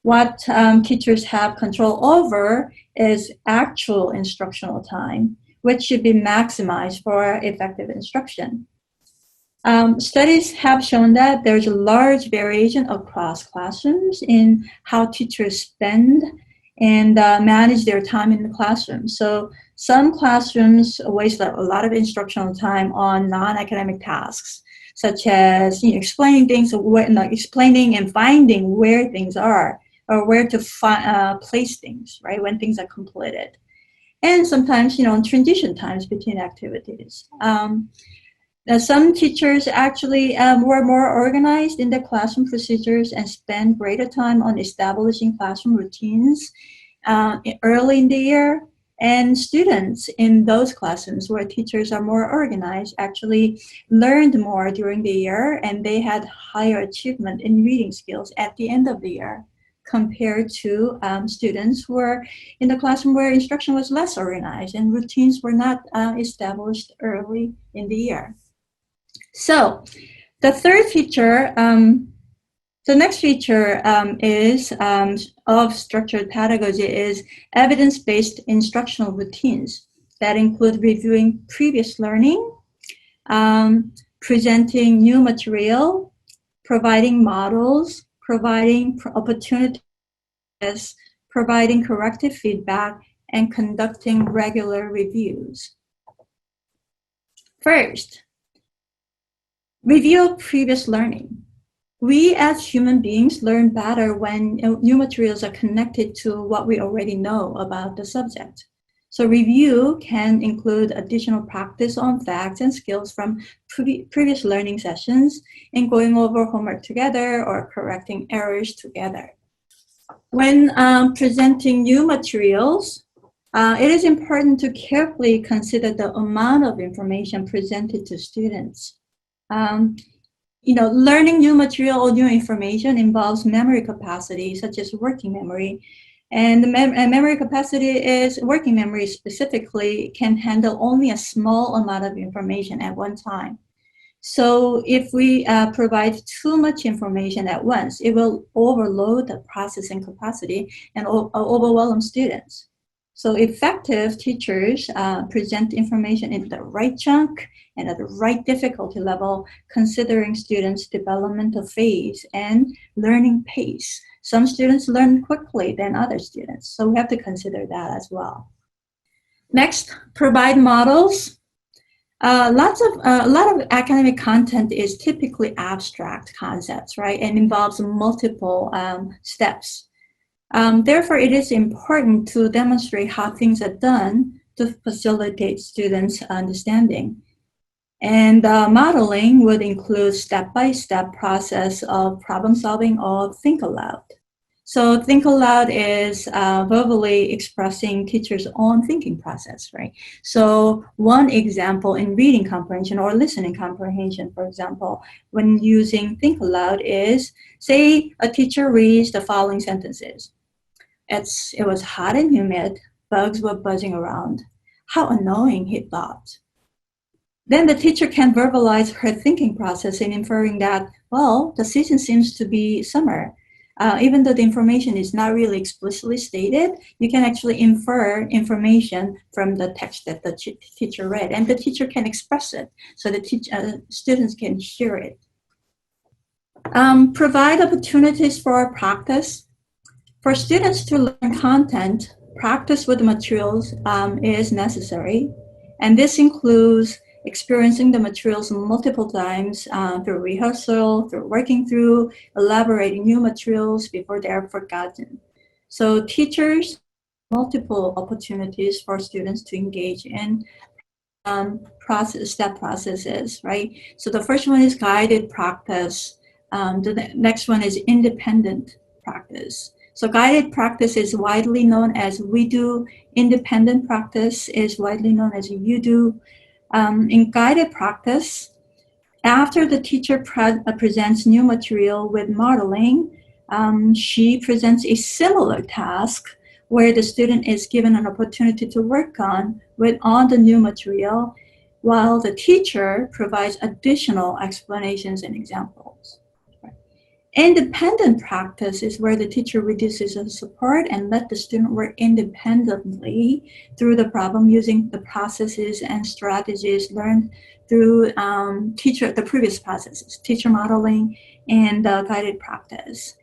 What teachers have control over is actual instructional time, which should be maximized for effective instruction. Studies have shown that there's a large variation across classrooms in how teachers spend and manage their time in the classroom. So some classrooms waste a lot of instructional time on non-academic tasks, such as explaining things, explaining and finding where things are, or where to place things, right, when things are completed. And sometimes, transition times between activities. Some teachers actually were more organized in their classroom procedures and spend greater time on establishing classroom routines early in the year. And students in those classrooms where teachers are more organized actually learned more during the year, and they had higher achievement in reading skills at the end of the year compared to students who were in the classroom where instruction was less organized and routines were not established early in the year. So the third feature, the next feature is of structured pedagogy is evidence-based instructional routines that include reviewing previous learning, presenting new material, providing models, providing opportunities, providing corrective feedback, and conducting regular reviews. First, review of previous learning. We as human beings learn better when new materials are connected to what we already know about the subject. So review can include additional practice on facts and skills from previous learning sessions and going over homework together or correcting errors together. When presenting new materials, it is important to carefully consider the amount of information presented to students. Learning new material or new information involves memory capacity, such as working memory. And the memory capacity is, working memory specifically, can handle only a small amount of information at one time. So if we provide too much information at once, it will overload the processing capacity and overwhelm students. So effective teachers present information in the right chunk and at the right difficulty level, considering students' developmental phase and learning pace. Some students learn quickly than other students, so we have to consider that as well. Next, provide models. A lot of academic content is typically abstract concepts, right, and involves multiple steps. Therefore, it is important to demonstrate how things are done to facilitate students' understanding. And modeling would include step-by-step process of problem solving or think aloud. So think aloud is verbally expressing teachers' own thinking process, right? So one example in reading comprehension or listening comprehension, for example, when using think aloud is, say a teacher reads the following sentences. It was hot and humid, bugs were buzzing around. How annoying, he thought. Then the teacher can verbalize her thinking process in inferring that, well, the season seems to be summer. Even though the information is not really explicitly stated, you can actually infer information from the text that the teacher read, and the teacher can express it so the students can hear it. Provide opportunities for practice. For students to learn content, practice with the materials is necessary, and this includes experiencing the materials multiple times through rehearsal, through working through, elaborating new materials before they are forgotten. So teachers, multiple opportunities for students to engage in step processes, right? So the first one is guided practice. The next one is independent practice. So guided practice is widely known as we do. Independent practice is widely known as you do. In guided practice, after the teacher presents new material with modeling, she presents a similar task where the student is given an opportunity to work on the new material, while the teacher provides additional explanations and examples. Independent practice is where the teacher reduces the support and let the student work independently through the problem using the processes and strategies learned through the previous processes, teacher modeling and guided practice.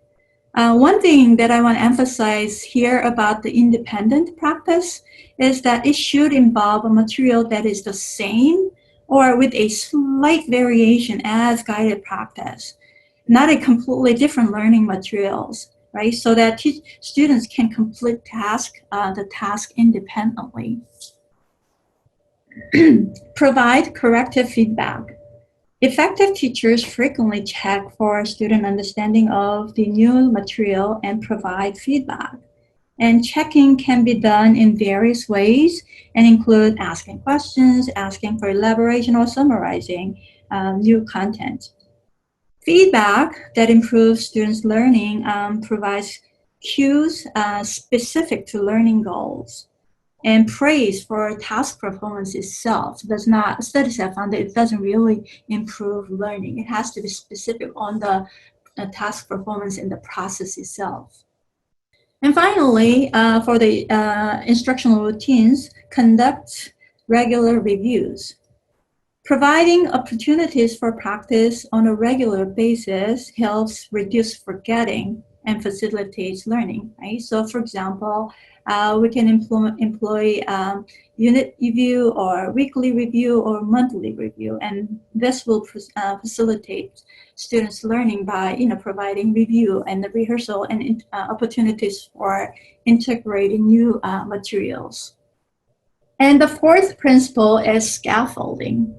One thing that I want to emphasize here about the independent practice is that it should involve a material that is the same or with a slight variation as guided practice, not a completely different learning materials, right? So that students can complete the task independently. Provide corrective feedback. Effective teachers frequently check for student understanding of the new material and provide feedback. And checking can be done in various ways and include asking questions, asking for elaboration, or summarizing new content. Feedback that improves students' learning provides cues specific to learning goals. And praise for task performance itself studies have found that it doesn't really improve learning. It has to be specific on the task performance in the process itself. And finally, for the instructional routines, conduct regular reviews. Providing opportunities for practice on a regular basis helps reduce forgetting and facilitates learning, right? So for example, we can employ unit review or weekly review or monthly review, and this will facilitate students learning by providing review and the rehearsal and opportunities for integrating new materials. And the fourth principle is scaffolding.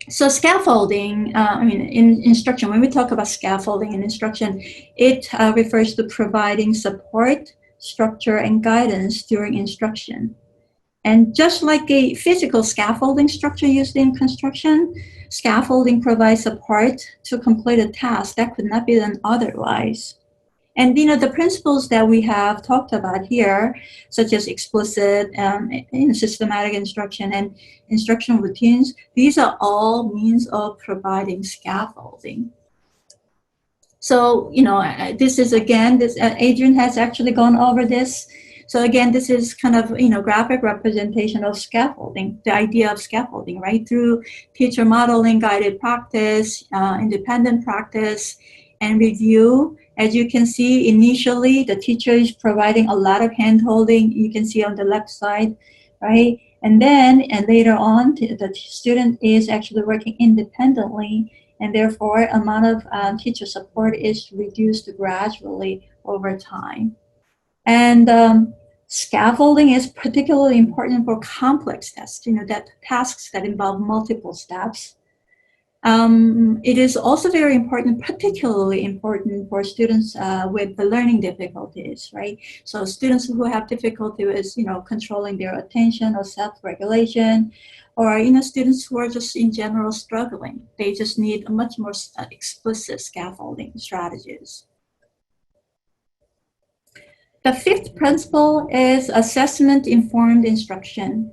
So scaffolding, in instruction, when we talk about scaffolding in instruction, it refers to providing support, structure, and guidance during instruction. And just like a physical scaffolding structure used in construction, scaffolding provides support to complete a task that could not be done otherwise. And the principles that we have talked about here, such as explicit, systematic instruction and instructional routines, these are all means of providing scaffolding. So, this is again, Adrian has actually gone over this. So again, this is kind of, graphic representation of scaffolding, the idea of scaffolding, right? Through teacher modeling, guided practice, independent practice, and review. As you can see, initially, the teacher is providing a lot of hand-holding. You can see on the left side, right? And later on, the student is actually working independently, and therefore, amount of teacher support is reduced gradually over time. And scaffolding is particularly important for complex tasks, that tasks that involve multiple steps. It is also very important, particularly important for students with the learning difficulties, right? So students who have difficulty with, controlling their attention or self-regulation, or, students who are just in general struggling. They just need a much more explicit scaffolding strategies. The fifth principle is assessment-informed instruction.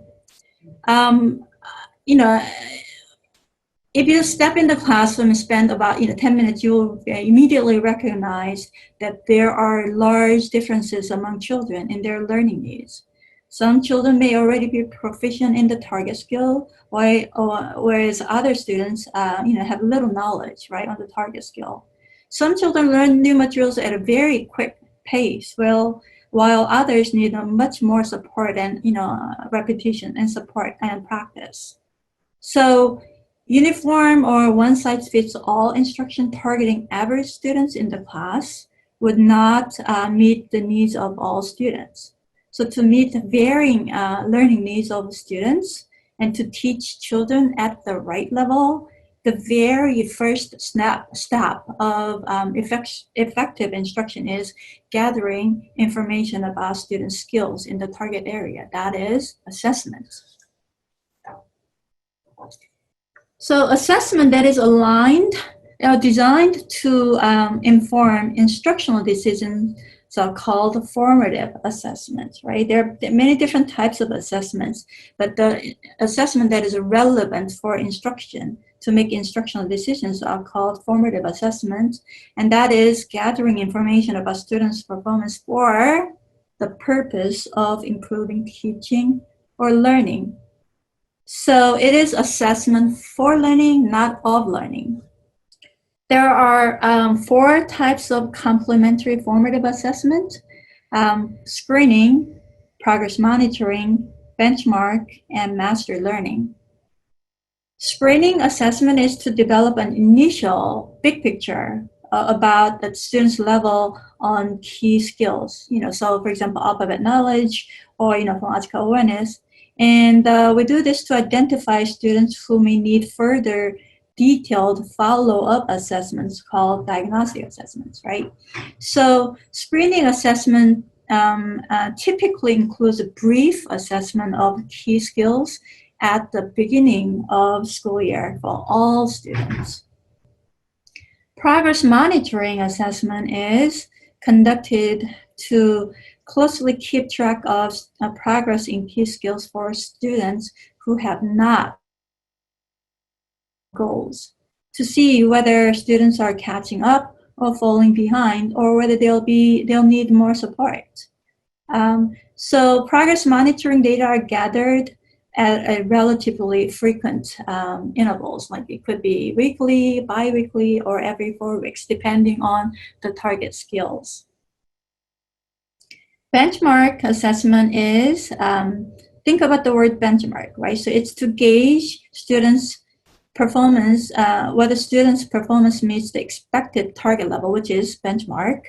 If you step in the classroom and spend about 10 minutes, you'll immediately recognize that there are large differences among children in their learning needs. Some children may already be proficient in the target skill, whereas other students have little knowledge, right, on the target skill. Some children learn new materials at a very quick pace, while others need much more support and repetition and support and practice. So uniform or one-size-fits-all instruction targeting average students in the class would not meet the needs of all students. So to meet the varying learning needs of students and to teach children at the right level, the very first step of effective instruction is gathering information about student skills in the target area. That is assessment. So assessment that is designed to inform instructional decisions are called formative assessments, right? There are many different types of assessments, but the assessment that is relevant for instruction to make instructional decisions are called formative assessments, and that is gathering information about students' performance for the purpose of improving teaching or learning. So it is assessment for learning, not of learning. There are 4 types of complementary formative assessment: screening, progress monitoring, benchmark, and master learning. Screening assessment is to develop an initial big picture about the student's level on key skills. So for example, alphabet knowledge or phonological awareness. And we do this to identify students who may need further detailed follow-up assessments called diagnostic assessments, right? So screening assessment typically includes a brief assessment of key skills at the beginning of school year for all students. Progress monitoring assessment is conducted to closely keep track of progress in key skills for students who have not goals, to see whether students are catching up or falling behind, or whether they'll need more support. So progress monitoring data are gathered at a relatively frequent intervals, like it could be weekly, bi-weekly, or every 4 weeks, depending on the target skills. Benchmark assessment is, think about the word benchmark, right? So it's to gauge students' performance, whether students' performance meets the expected target level, which is benchmark,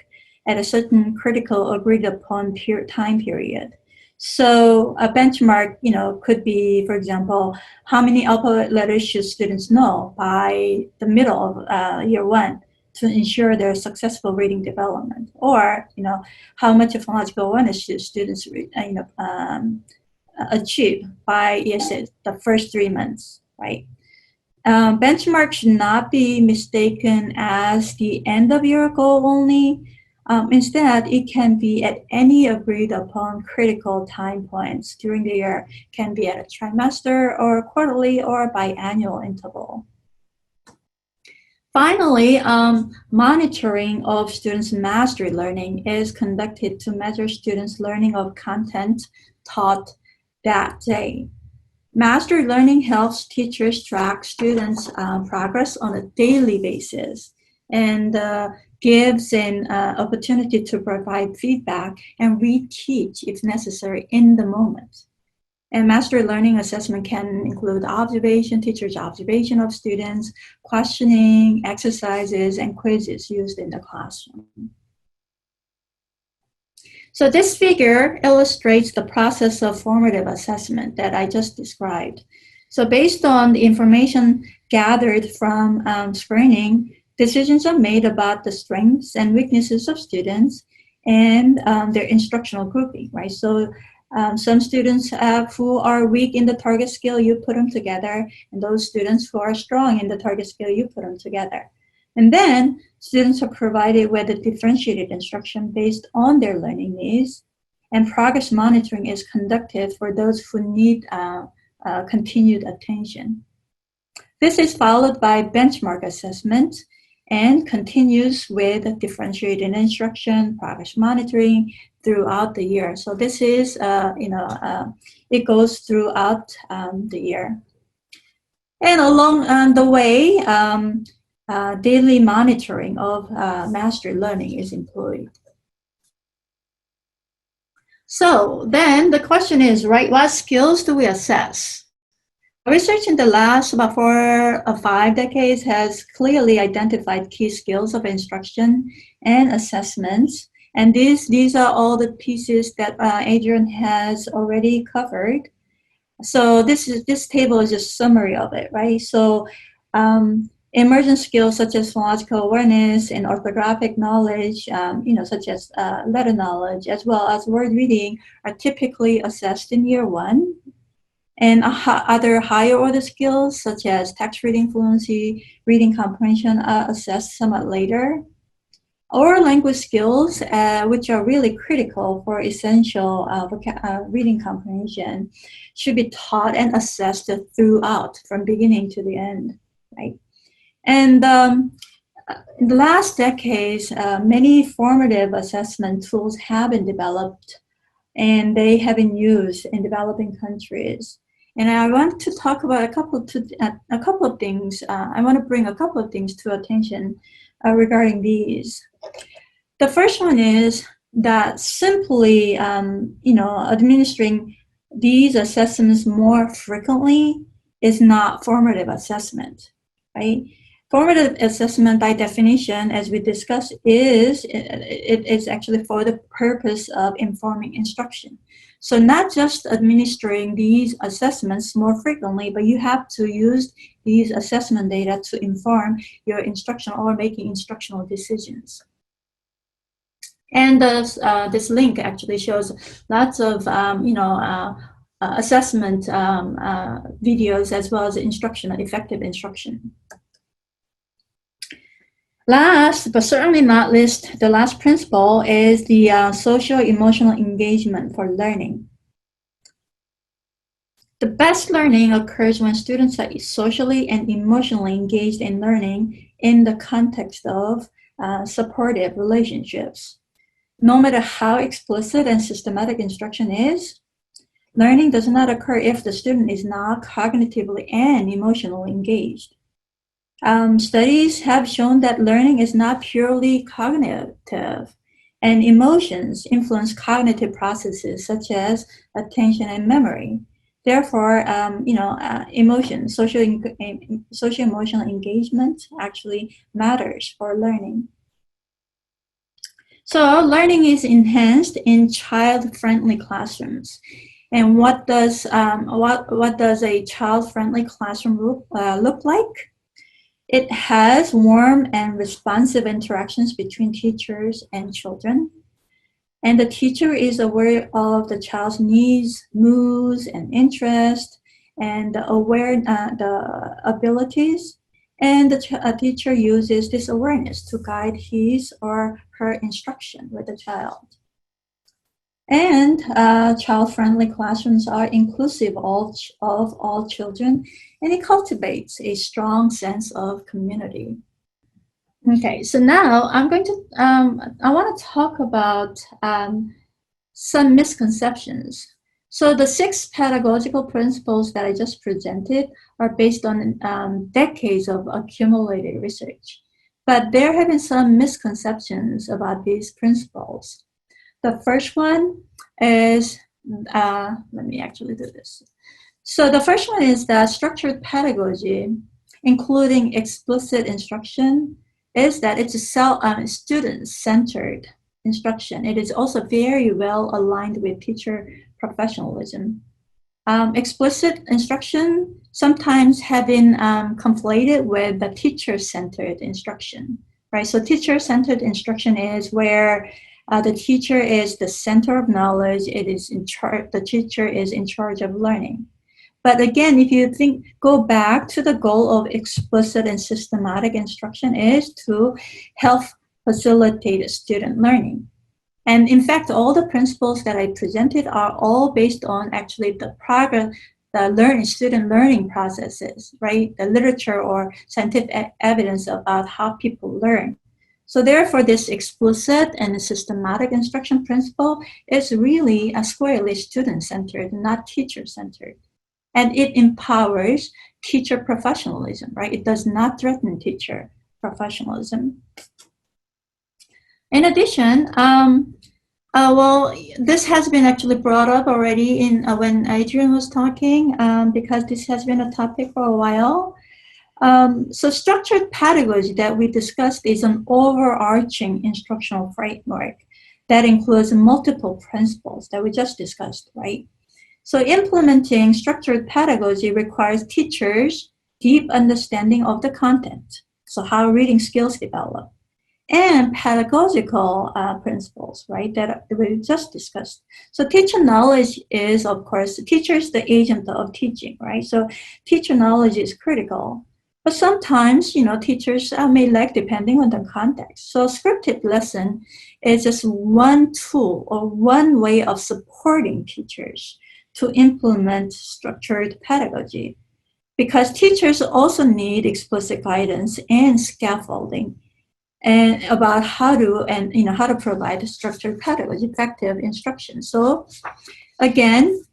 at a certain critical agreed upon time period. So a benchmark, could be, for example, how many alphabet letters should students know by the middle of year 1 to ensure their successful reading development, or how much of phonological awareness should students achieve by the first 3 months, right? Benchmark should not be mistaken as the end of year goal only. Instead, it can be at any agreed upon critical time points during the year, can be at a trimester or quarterly or biannual interval. Finally, monitoring of students' mastery learning is conducted to measure students' learning of content taught that day. Mastery learning helps teachers track students' progress on a daily basis and gives an opportunity to provide feedback and reteach if necessary in the moment. And mastery learning assessment can include observation, teachers' observation of students, questioning, exercises, and quizzes used in the classroom. So this figure illustrates the process of formative assessment that I just described. So based on the information gathered from screening, decisions are made about the strengths and weaknesses of students and their instructional grouping, right? So some students who are weak in the target skill, you put them together, and those students who are strong in the target skill, you put them together. And then students are provided with a differentiated instruction based on their learning needs, and progress monitoring is conducted for those who need continued attention. This is followed by benchmark assessment and continues with differentiated instruction, progress monitoring throughout the year. So this is, it goes throughout the year. And along the way, daily monitoring of mastery learning is employed. So then the question is, right, what skills do we assess? Research in the last about 4 or 5 decades has clearly identified key skills of instruction and assessments. And these are all the pieces that Adrian has already covered. So this table is just a summary of it, right? So emergent skills such as phonological awareness and orthographic knowledge, such as letter knowledge, as well as word reading, are typically assessed in year 1. And other higher order skills, such as text reading fluency, reading comprehension, are assessed somewhat later. Or language skills, which are really critical for essential reading comprehension, should be taught and assessed throughout, from beginning to the end, right? And in the last decades, many formative assessment tools have been developed, and they have been used in developing countries. And I want to talk about a couple of things. I want to bring a couple of things to attention regarding these. The first one is that simply, administering these assessments more frequently is not formative assessment, right? Formative assessment, by definition, as we discussed, is actually for the purpose of informing instruction. So not just administering these assessments more frequently, but you have to use these assessment data to inform your instruction or making instructional decisions. And this link actually shows lots of assessment videos, as well as effective instruction. Last, but certainly not least, the last principle is the social-emotional engagement for learning. The best learning occurs when students are socially and emotionally engaged in learning in the context of supportive relationships. No matter how explicit and systematic instruction is, learning does not occur if the student is not cognitively and emotionally engaged. Studies have shown that learning is not purely cognitive, and emotions influence cognitive processes such as attention and memory. Therefore, emotions, social-emotional engagement actually matters for learning. So learning is enhanced in child-friendly classrooms. And what does a child-friendly classroom look like? It has warm and responsive interactions between teachers and children. And the teacher is aware of the child's needs, moods, and interests, and aware the abilities. And the teacher uses this awareness to guide his or her instruction with the child. And child-friendly classrooms are inclusive of all children, and it cultivates a strong sense of community. Okay, so now I'm going to, I want to talk about some misconceptions. So the 6 pedagogical principles that I just presented are based on decades of accumulated research. But there have been some misconceptions about these principles. The first one is, let me actually do this. So the first one is that structured pedagogy, including explicit instruction, is that it's a student-centered instruction. It is also very well aligned with teacher professionalism. Explicit instruction sometimes have been conflated with the teacher-centered instruction, right? So teacher-centered instruction is where the teacher is the center of knowledge. It is in charge. The teacher is in charge of learning. But again, if you go back to the goal of explicit and systematic instruction is to help facilitate student learning. And in fact, all the principles that I presented are all based on actually the student learning processes, right? The literature or scientific evidence about how people learn. So therefore, this explicit and systematic instruction principle is really squarely student-centered, not teacher-centered. And it empowers teacher professionalism, right? It does not threaten teacher professionalism. In addition, well, this has been actually brought up already in when Adrian was talking, because this has been a topic for a while. So structured pedagogy that we discussed is an overarching instructional framework that includes multiple principles that we just discussed, right? So implementing structured pedagogy requires teachers' deep understanding of the content, so how reading skills develop, and pedagogical principles, right, that we just discussed. So teacher knowledge is, of course, the teacher is the agent of teaching, right? So teacher knowledge is critical. But sometimes, teachers may lack depending on the context. So scripted lesson is just one tool or one way of supporting teachers to implement structured pedagogy, because teachers also need explicit guidance and scaffolding and about how to provide structured pedagogy, effective instruction. So again,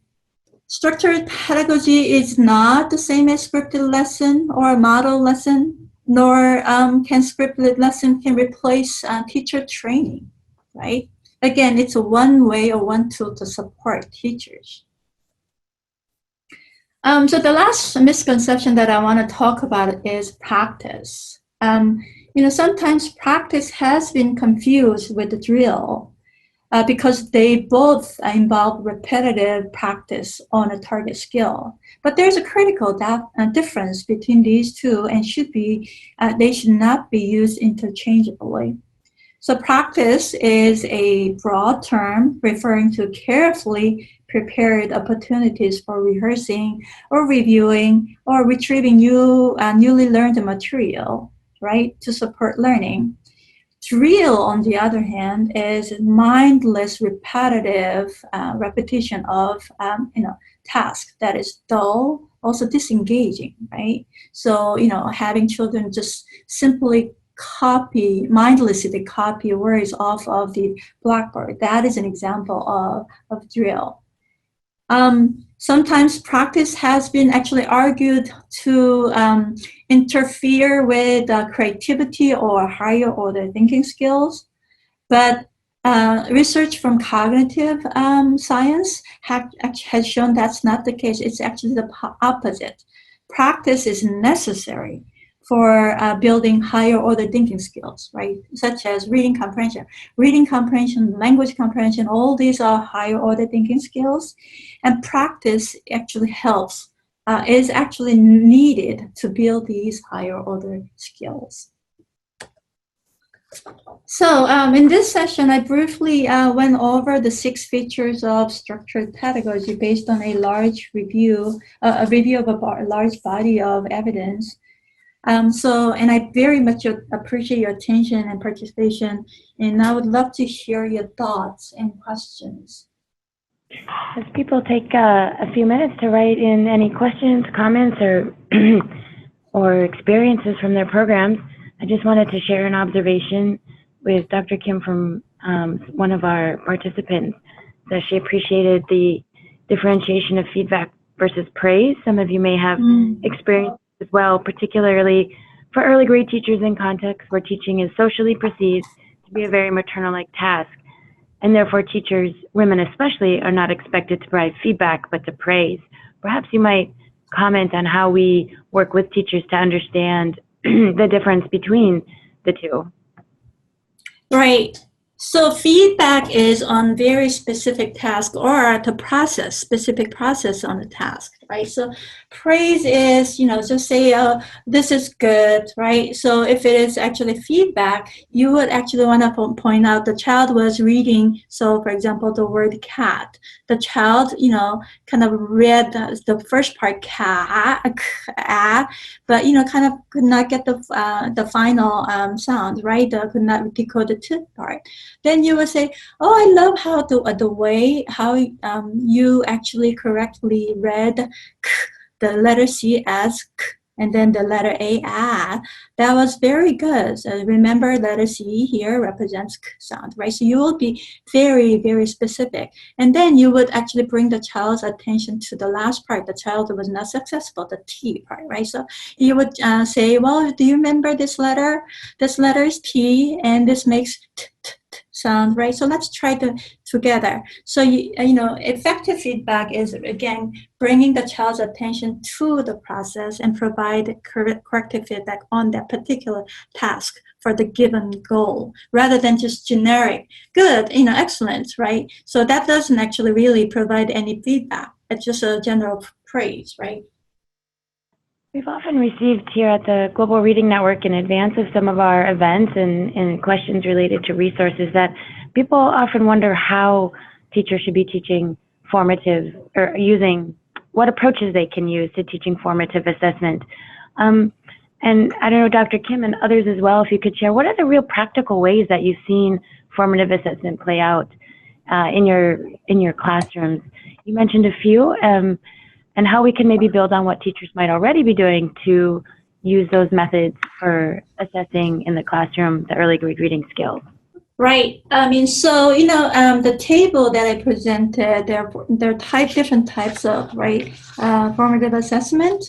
structured pedagogy is not the same as scripted lesson or model lesson, nor can scripted lesson can replace teacher training, right? Again, it's a one way or one tool to support teachers. So the last misconception that I want to talk about is practice. Sometimes practice has been confused with the drill because they both involve repetitive practice on a target skill. But there's a critical difference between these two, and they should not be used interchangeably. So practice is a broad term referring to carefully prepared opportunities for rehearsing or reviewing or retrieving newly learned material, right, to support learning. Drill, on the other hand, is mindless, repetitive repetition of task that is dull, also disengaging, right? So having children just simply mindlessly copy words off of the blackboard. That is an example of drill. Sometimes practice has been actually argued to interfere with creativity or higher order thinking skills. But research from cognitive science has shown that's not the case. It's actually the opposite. Practice is necessary for building higher order thinking skills, right? Such as reading comprehension, language comprehension, all these are higher order thinking skills. And practice actually helps, is actually needed to build these higher order skills. So in this session, I briefly went over the 6 features of structured pedagogy based on a review of a large body of evidence. And I very much appreciate your attention and participation, and I would love to hear your thoughts and questions. As people take a few minutes to write in any questions, comments, or or experiences from their programs, I just wanted to share an observation with Dr. Kim from one of our participants, that she appreciated the differentiation of feedback versus praise. Some of you may have experienced as well, particularly for early grade teachers in contexts where teaching is socially perceived to be a very maternal-like task. And therefore teachers, women especially, are not expected to provide feedback, but to praise. Perhaps you might comment on how we work with teachers to understand the difference between the two. Right. So feedback is on very specific task or the process, specific process on the task, right? So praise is, just say, oh, this is good, right? So if it is actually feedback, you would actually want to point out the child was reading. So for example, the word cat, the child, kind of read the first part, cat, but, kind of could not get the final sound, right? Could not decode the tooth part. Then you would say, oh, I love how the way how you actually correctly read k, the letter C as k, and then the letter A, that was very good. So remember, letter C here represents k sound, right? So you will be very, very specific. And then you would actually bring the child's attention to the last part. The child was not successful, the T part, right? So you would say, well, do you remember this letter? This letter is T, and this makes t, t, t sound, right? So let's try together. So, effective feedback is, again, bringing the child's attention to the process and provide corrective feedback on that particular task for the given goal, rather than just generic, good, excellent, right? So that doesn't actually really provide any feedback. It's just a general praise, right? We've often received here at the Global Reading Network, in advance of some of our events and questions related to resources, that people often wonder how teachers should be teaching formative, or using what approaches they can use to teaching formative assessment. And I don't know, Dr. Kim and others as well, if you could share, what are the real practical ways that you've seen formative assessment play out in your classrooms? You mentioned a few. And how we can maybe build on what teachers might already be doing to use those methods for assessing in the classroom the early grade reading skills. Right. The table that I presented, there are different types of, right, formative assessment.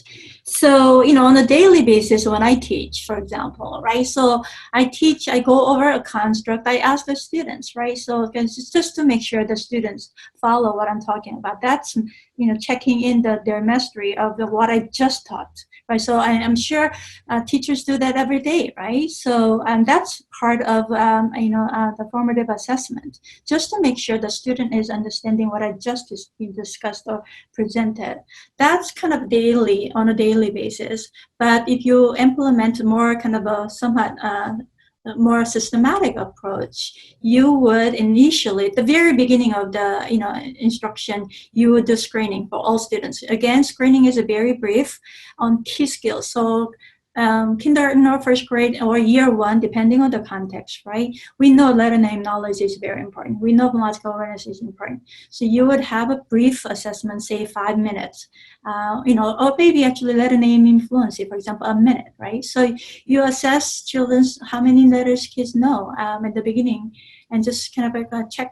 So, on a daily basis when I teach, for example, right, so I go over a construct, I ask the students, right, so just to make sure the students follow what I'm talking about. That's, checking in their mastery of what I just taught, right? So I'm sure teachers do that every day, right? So that's part of, the formative assessment, just to make sure the student is understanding what I just discussed or presented. That's kind of on a daily basis. But if you implement more kind of a somewhat more systematic approach, you would initially, at the very beginning of the instruction, you would do screening for all students. Again, screening is a very brief on key skills. So kindergarten or first grade or year one, depending on the context, right? We know letter name knowledge is very important. We know phonological awareness is important. So you would have a brief assessment, say 5 minutes, or maybe actually letter name fluency, for example, a minute, right? So you assess children's how many letters kids know at the beginning, and just kind of like check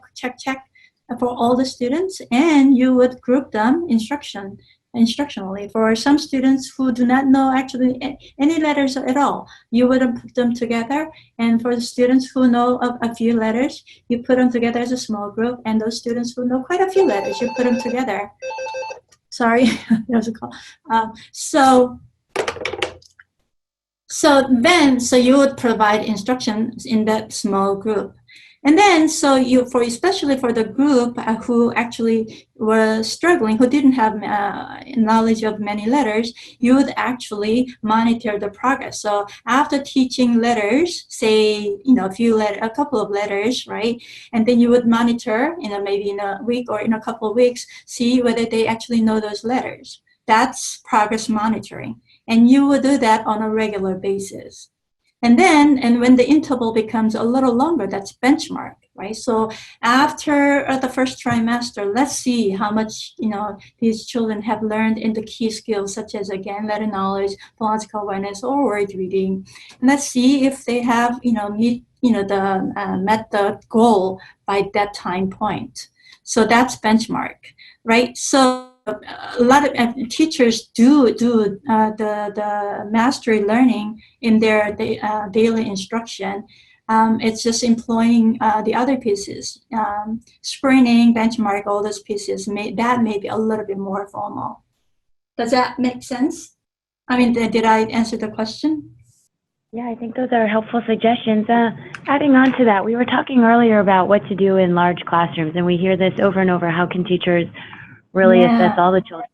for all the students, and you would group them instructionally. For some students who do not know actually any letters at all, you would put them together. And for the students who know a few letters, you put them together as a small group. And those students who know quite a few letters, you put them together. Sorry, that was a call. So you would provide instructions in that small group. And then, especially for the group who actually were struggling, who didn't have knowledge of many letters, you would actually monitor the progress. So after teaching letters, say, a couple of letters, right? And then you would monitor, maybe in a week or in a couple of weeks, see whether they actually know those letters. That's progress monitoring. And you would do that on a regular basis. And when the interval becomes a little longer, that's benchmark, right? So after the first trimester, let's see how much, these children have learned in the key skills, such as, again, letter knowledge, phonological awareness, or word reading. And let's see if they have, met the goal by that time point. So that's benchmark, right? So a lot of teachers do the mastery learning in their daily instruction. It's just employing the other pieces, screening, benchmark, all those pieces. That may be a little bit more formal. Does that make sense? I mean, did I answer the question? Yeah, I think those are helpful suggestions. Adding on to that, we were talking earlier about what to do in large classrooms, and we hear this over and over. How can teachers really assess all the children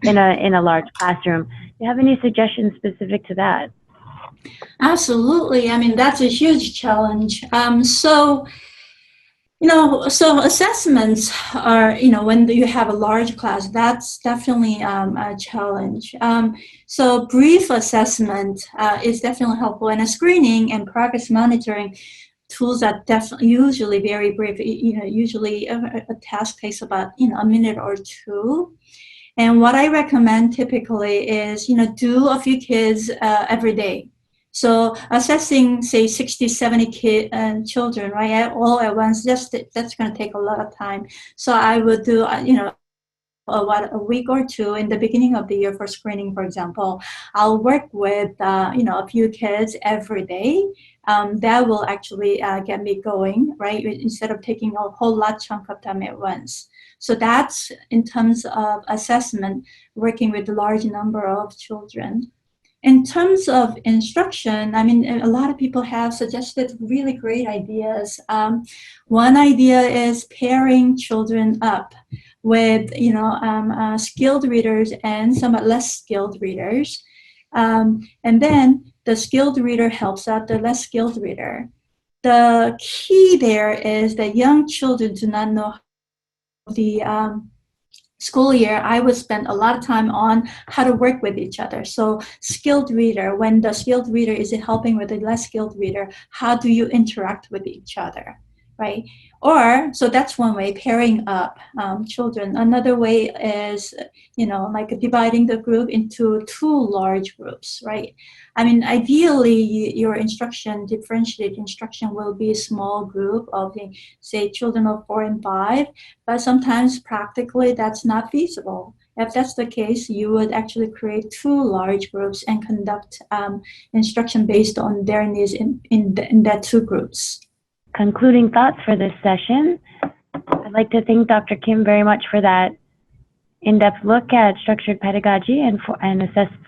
in a large classroom? Do you have any suggestions specific to that? Absolutely. I mean, that's a huge challenge. So assessments are, when you have a large class, that's definitely a challenge. So brief assessment is definitely helpful, and a screening and progress monitoring tools are definitely usually very brief. Usually a task takes about, a minute or two. And what I recommend typically is, do a few kids every day. So assessing, say, 60, 70 children, right, all at once, that's going to take a lot of time. So I would do, a week or two in the beginning of the year for screening, for example. I'll work with, a few kids every day. That will actually get me going, right, instead of taking a whole lot chunk of time at once. So that's in terms of assessment, working with a large number of children. In terms of instruction, I mean, a lot of people have suggested really great ideas. One idea is pairing children up with, skilled readers and somewhat less skilled readers. And then the skilled reader helps out the less skilled reader. The key there is that young children do not know the school year. I would spend a lot of time on how to work with each other. So skilled reader, when the skilled reader is helping with the less skilled reader, how do you interact with each other, right? Or, so that's one way, pairing up children. Another way is, like dividing the group into two large groups, right? I mean, ideally, your differentiated instruction will be a small group of, say, children of 4 and 5, but sometimes practically that's not feasible. If that's the case, you would actually create two large groups and conduct instruction based on their needs in that two groups. Concluding thoughts for this session. I'd like to thank Dr. Kim very much for that in-depth look at structured pedagogy and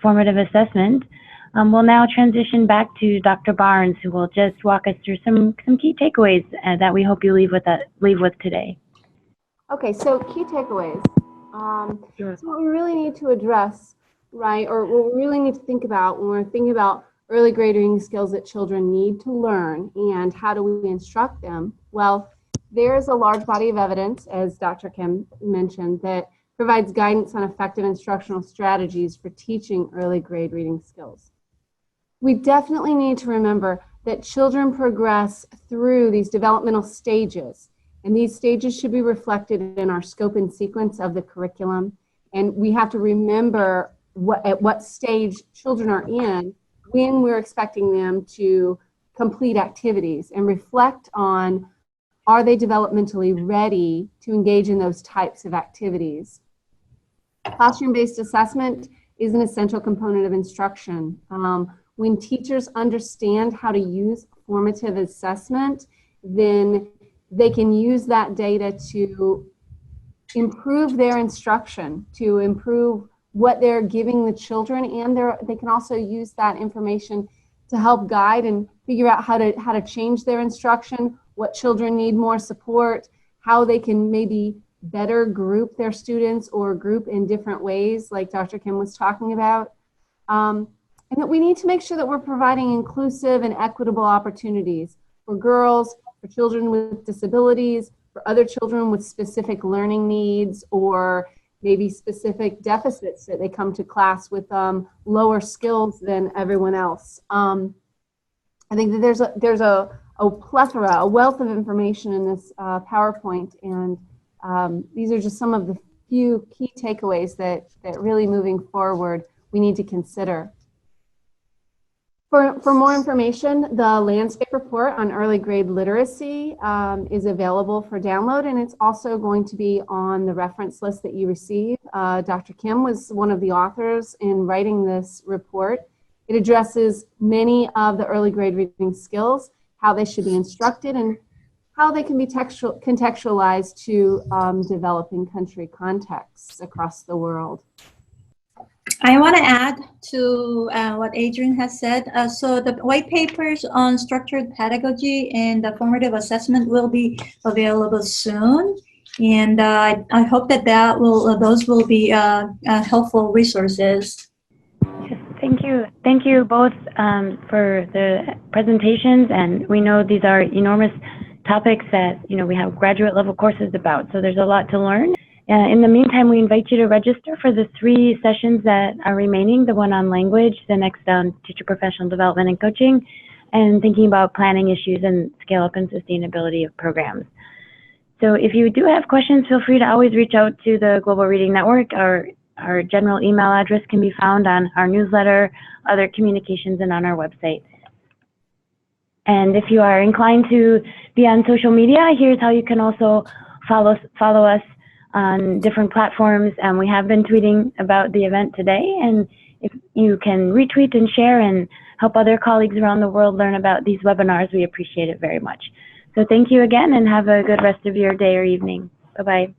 formative assessment. We'll now transition back to Dr. Barnes, who will just walk us through some key takeaways that we hope you leave with today. Okay, so key takeaways. So what we really need to address, right, or what we really need to think about when we're thinking about early grade reading skills that children need to learn and how do we instruct them? Well, there's a large body of evidence, as Dr. Kim mentioned, that provides guidance on effective instructional strategies for teaching early grade reading skills. We definitely need to remember that children progress through these developmental stages, and these stages should be reflected in our scope and sequence of the curriculum. And we have to remember at what stage children are in when we're expecting them to complete activities, and reflect on, are they developmentally ready to engage in those types of activities? Classroom-based assessment is an essential component of instruction. When teachers understand how to use formative assessment, then they can use that data to improve their instruction, to improve what they're giving the children, and they can also use that information to help guide and figure out how to change their instruction, what children need more support, how they can maybe better group their students or group in different ways, like Dr. Kim was talking about. And that we need to make sure that we're providing inclusive and equitable opportunities for girls, for children with disabilities, for other children with specific learning needs, or maybe specific deficits that they come to class with lower skills than everyone else. And I think that there's a plethora, a wealth of information in this PowerPoint, and these are just some of the few key takeaways that really moving forward we need to consider. For more information, the landscape report on early grade literacy is available for download, and it's also going to be on the reference list that you receive. Dr. Kim was one of the authors in writing this report. It addresses many of the early grade reading skills, how they should be instructed, and how they can be contextualized to developing country contexts across the world. I want to add to what Adrian has said. So the white papers on structured pedagogy and the formative assessment will be available soon. And I hope that those will be helpful resources. Thank you. Thank you both for the presentations. And we know these are enormous topics that, we have graduate level courses about. So there's a lot to learn. In the meantime, we invite you to register for the 3 sessions that are remaining, the one on language, the next on teacher professional development and coaching, and thinking about planning issues and scale up and sustainability of programs. So if you do have questions, feel free to always reach out to the Global Reading Network. Our general email address can be found on our newsletter, other communications, and on our website. And if you are inclined to be on social media, here's how you can also follow us on different platforms, and we have been tweeting about the event today, and if you can retweet and share and help other colleagues around the world learn about these webinars, we appreciate it very much. So thank you again, and have a good rest of your day or evening. Bye-bye.